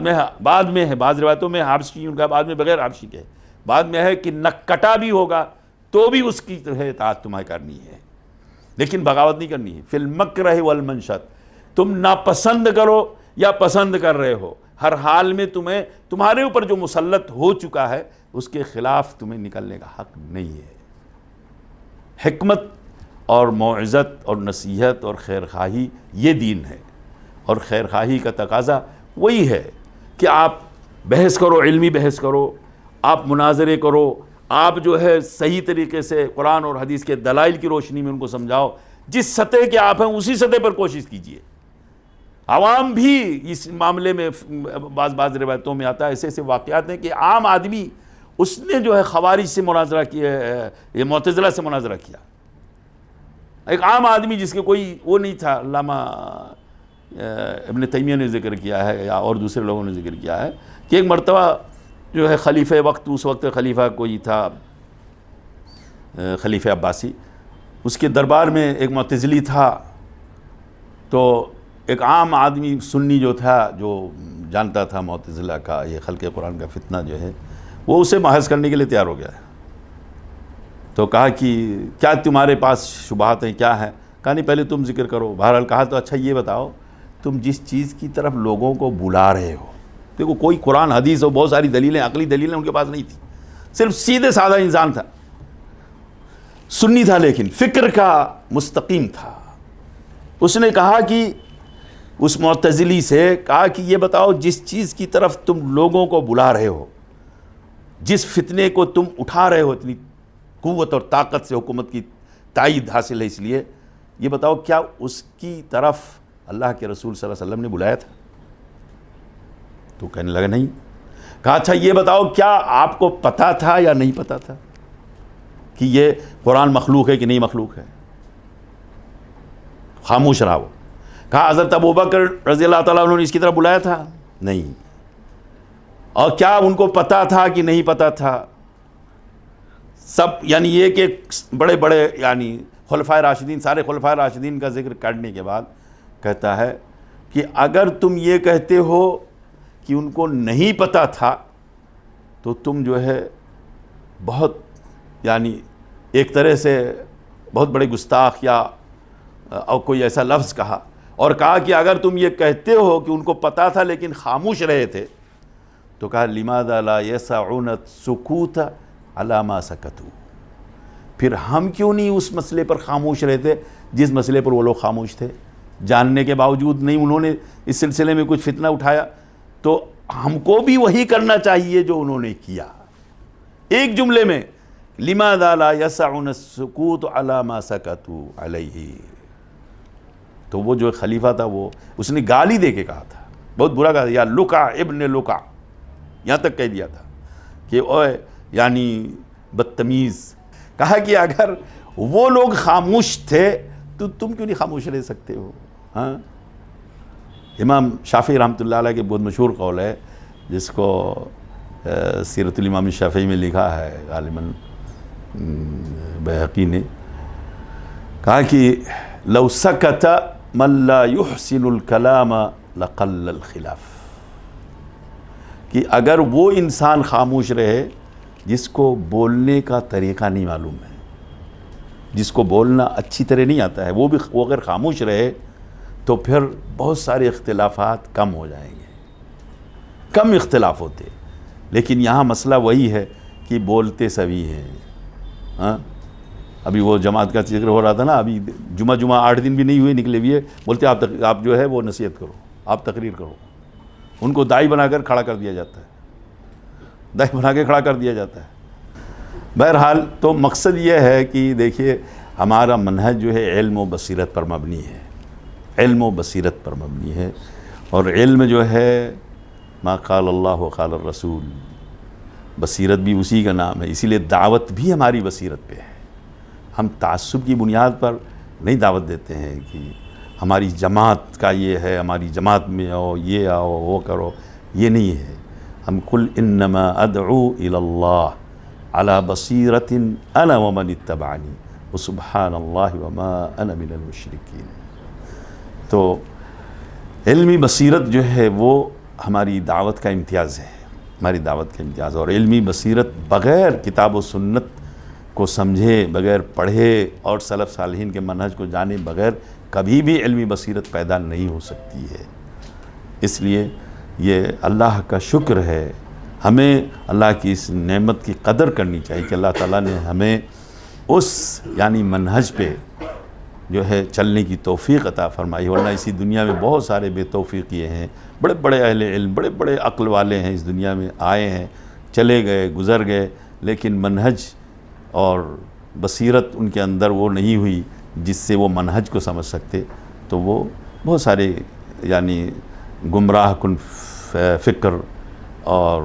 میں ہے، بعض روایتوں میں حبشی ان کا، بعد میں بغیر حبشی کے، بعد میں ہے کہ نہ کٹا بھی ہوگا تو بھی اس کی اطاعت تمہیں کرنی ہے، لیکن بغاوت نہیں کرنی ہے۔ فی المکرہ والمنشط، تم ناپسند کرو یا پسند کر رہے ہو، ہر حال میں تمہارے اوپر جو مسلط ہو چکا ہے اس کے خلاف تمہیں نکلنے کا حق نہیں ہے۔ حکمت اور موعظت اور نصیحت اور خیرخواہی یہ دین ہے، اور خیرخواہی کا تقاضا وہی ہے کہ آپ بحث کرو، علمی بحث کرو، آپ مناظرے کرو، آپ جو ہے صحیح طریقے سے قرآن اور حدیث کے دلائل کی روشنی میں ان کو سمجھاؤ، جس سطح کے آپ ہیں اسی سطح پر کوشش کیجیے۔ عوام بھی اس معاملے میں بعض روایتوں میں آتا ہے، ایسے ایسے واقعات ہیں کہ عام آدمی اس نے جو ہے خوارج سے مناظرہ کیا، یہ معتزلہ سے مناظرہ کیا۔ ایک عام آدمی جس کے کوئی وہ نہیں تھا، علامہ ابن تیمیہ نے ذکر کیا ہے یا اور دوسرے لوگوں نے ذکر کیا ہے کہ ایک مرتبہ جو ہے خلیفہ وقت، اس وقت خلیفہ کوئی تھا خلیفہ عباسی، اس کے دربار میں ایک معتزلی تھا، تو ایک عام آدمی سنی جو تھا، جو جانتا تھا معتزلہ کا یہ خلق قرآن کا فتنہ جو ہے، وہ اسے محض کرنے کے لیے تیار ہو گیا ہے۔ تو کہا کہ کیا تمہارے پاس شبہات ہیں، کیا ہے؟ کہا نہیں، پہلے تم ذکر کرو۔ بہرحال کہا تو اچھا یہ بتاؤ، تم جس چیز کی طرف لوگوں کو بلا رہے ہو، دیکھو کوئی قرآن حدیث ہو، بہت ساری دلیلیں، عقلی دلیلیں ان کے پاس نہیں تھی، صرف سیدھے سادہ انسان تھا، سنی تھا لیکن فکر کا مستقیم تھا۔ اس نے کہا کہ اس معتزلی سے کہا کہ یہ بتاؤ، جس چیز کی طرف تم لوگوں کو بلا رہے ہو، جس فتنے کو تم اٹھا رہے ہو، اتنی قوت اور طاقت سے حکومت کی تائید حاصل ہے، اس لیے یہ بتاؤ کیا اس کی طرف اللہ کے رسول صلی اللہ علیہ وسلم نے بلایا تھا؟ تو کہنے لگا نہیں۔ کہا اچھا یہ بتاؤ، کیا آپ کو پتا تھا یا نہیں پتا تھا کہ یہ قرآن مخلوق ہے کہ نہیں مخلوق ہے؟ خاموش رہا وہ۔ کہا حضرت ابوبکر رضی اللہ تعالیٰ عنہ نے اس کی طرف بلایا تھا؟ نہیں۔ اور کیا ان کو پتا تھا کہ نہیں پتا تھا؟ سب یعنی یہ کہ بڑے بڑے یعنی خلفائے راشدین، سارے خلفائے راشدین کا ذکر کرنے کے بعد کہتا ہے کہ اگر تم یہ کہتے ہو کہ ان کو نہیں پتا تھا تو تم جو ہے بہت یعنی ایک طرح سے بہت بڑے گستاخ یا اور کوئی ایسا لفظ کہا، اور کہا کہ اگر تم یہ کہتے ہو کہ ان کو پتا تھا لیکن خاموش رہے تھے، تو کہا لماذا لا يسعون السکوت علی ما سکتوا، پھر ہم کیوں نہیں اس مسئلے پر خاموش رہتے جس مسئلے پر وہ لوگ خاموش تھے؟ جاننے کے باوجود نہیں انہوں نے اس سلسلے میں کچھ فتنہ اٹھایا، تو ہم کو بھی وہی کرنا چاہیے جو انہوں نے کیا۔ ایک جملے میں لماذا لا يسعون السکوت علی ما سکتوا علیہ۔ تو وہ جو خلیفہ تھا وہ اس نے گالی دے کے کہا تھا، بہت برا کہا تھا، یا لکع ابن لکع، یہاں تک کہہ دیا تھا کہ اوے یعنی بدتمیز۔ کہا کہ اگر وہ لوگ خاموش تھے تو تم کیوں نہیں خاموش رہ سکتے ہو؟ ہاں، امام شافعی رحمۃ اللہ علیہ کے بہت مشہور قول ہے، جس کو سیرت الامام شافعی میں لکھا ہے غالباً بیہقی نے، کہا کہ لو سکت من لا يحسن الکلام لقل الخلاف، کہ اگر وہ انسان خاموش رہے جس کو بولنے کا طریقہ نہیں معلوم ہے، جس کو بولنا اچھی طرح نہیں آتا ہے، وہ اگر خاموش رہے تو پھر بہت سارے اختلافات کم ہو جائیں گے، کم اختلاف ہوتے. لیکن یہاں مسئلہ وہی ہے کہ بولتے سبھی ہیں. ہاں ابھی وہ جماعت کا ذکر ہو رہا تھا نا، ابھی جمعہ 8 دن بھی نہیں ہوئے نکلے ہوئے، بولتے آپ جو ہے وہ نصیحت کرو، آپ تقریر کرو. ان کو داعی بنا کر کھڑا کر دیا جاتا ہے، داعی بنا کے کھڑا کر دیا جاتا ہے. بہرحال تو مقصد یہ ہے کہ دیکھیے ہمارا منہج جو ہے علم و بصیرت پر مبنی ہے، علم و بصیرت پر مبنی ہے. اور علم جو ہے ما قال اللہ و قال الرسول، بصیرت بھی اسی کا نام ہے. اسی لیے دعوت بھی ہماری بصیرت پہ ہے. ہم تعصب کی بنیاد پر نہیں دعوت دیتے ہیں کہ ہماری جماعت کا یہ ہے، ہماری جماعت میں آؤ، یہ آؤ، وہ کرو، یہ نہیں ہے. ہم قل انما ادعو الی اللہ علی بصیرۃ انا ومن اتبعنی وسبحان اللہ وما انا من المشرکین. تو علمی بصیرت جو ہے وہ ہماری دعوت کا امتیاز ہے، ہماری دعوت کا امتیاز. اور علمی بصیرت بغیر کتاب و سنت کو سمجھے، بغیر پڑھے اور سلف صالحین کے منہج کو جانے بغیر کبھی بھی علمی بصیرت پیدا نہیں ہو سکتی ہے. اس لیے یہ اللہ کا شکر ہے، ہمیں اللہ کی اس نعمت کی قدر کرنی چاہیے کہ اللہ تعالیٰ نے ہمیں اس یعنی منہج پہ جو ہے چلنے کی توفیق عطا فرمائی. ورنہ اسی دنیا میں بہت سارے بے توفیقیے ہیں، بڑے بڑے اہل علم، بڑے بڑے عقل والے ہیں، اس دنیا میں آئے ہیں، چلے گئے، گزر گئے، لیکن منہج اور بصیرت ان کے اندر وہ نہیں ہوئی جس سے وہ منہج کو سمجھ سکتے. تو وہ بہت سارے یعنی گمراہ کن فکر اور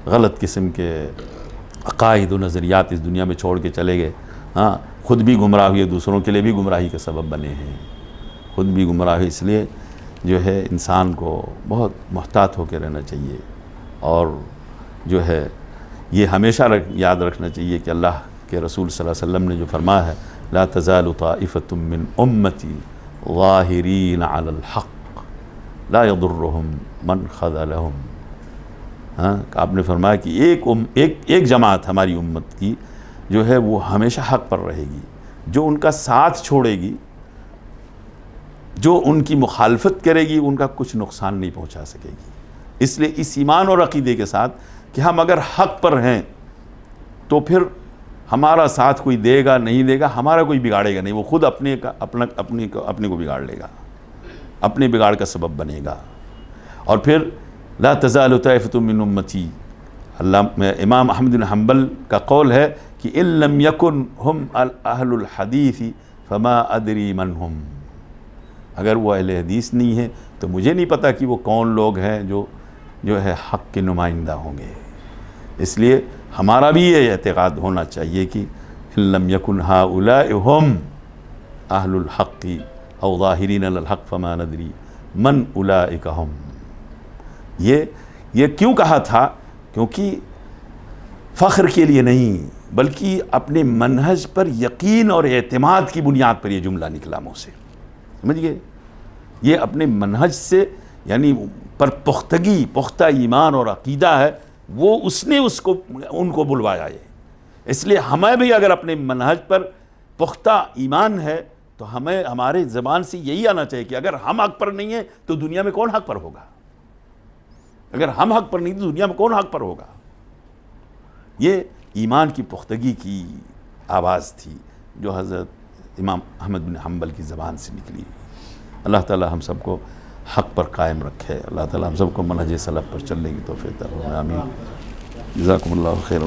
غلط قسم کے عقائد و نظریات اس دنیا میں چھوڑ کے چلے گئے. ہاں خود بھی گمراہ ہوئے، دوسروں کے لیے بھی گمراہی کا سبب بنے ہیں، خود بھی گمراہ ہوئے. اس لیے جو ہے انسان کو بہت محتاط ہو کے رہنا چاہیے. اور جو ہے یہ ہمیشہ یاد رکھنا چاہیے کہ اللہ کے رسول صلی اللہ علیہ وسلم نے جو فرمایا ہے لا تزال طائفة من امتی ظاہرین علی الحق لا يضرهم من خذلهم. ہاں آپ نے فرمایا کہ ایک جماعت ہماری امت کی جو ہے وہ ہمیشہ حق پر رہے گی، جو ان کا ساتھ چھوڑے گی، جو ان کی مخالفت کرے گی، ان کا کچھ نقصان نہیں پہنچا سکے گی. اس لیے اس ایمان اور عقیدے کے ساتھ کہ ہم اگر حق پر ہیں تو پھر ہمارا ساتھ کوئی دے گا نہیں دے گا، ہمارا کوئی بگاڑے گا نہیں، وہ خود اپنے کو بگاڑ لے گا، اپنے بگاڑ کا سبب بنے گا. اور پھر لا تزال طائفة من امتی، امام احمد بن حنبل کا قول ہے کہ ان لم یکن ہم اہل الحدیث فما ادری من ہم، اگر وہ اہل حدیث نہیں ہیں تو مجھے نہیں پتا کہ وہ کون لوگ ہیں جو ہے حق کے نمائندہ ہوں گے. اس لیے ہمارا بھی یہ اعتقاد ہونا چاہیے کہ ان لم یکن ہؤلاء ہم اہل الحق او ظاہرین علی الحق فما ندری من اولئک ہم. یہ کیوں کہا تھا؟ کیونکہ فخر کے لیے نہیں بلکہ اپنے منہج پر یقین اور اعتماد کی بنیاد پر یہ جملہ نکلا منہ سے. سمجھ گئے؟ یہ اپنے منہج سے یعنی پر پختہ ایمان اور عقیدہ ہے، وہ اس نے ان کو بلوایا ہے. اس لیے ہمیں بھی اگر اپنے منہج پر پختہ ایمان ہے تو ہمیں ہمارے زبان سے یہی آنا چاہیے کہ اگر ہم حق پر نہیں ہیں تو دنیا میں کون حق پر ہوگا؟ اگر ہم حق پر نہیں تو دنیا میں کون حق پر ہوگا؟ یہ ایمان کی پختگی کی آواز تھی جو حضرت امام احمد بن حنبل کی زبان سے نکلی. اللہ تعالی ہم سب کو حق پر قائم رکھے، اللہ تعالی ہم سب کو منہج سلف پر چلنے کی توفیق عطا فرمائے. آمین. جزاکم اللہ خیرا.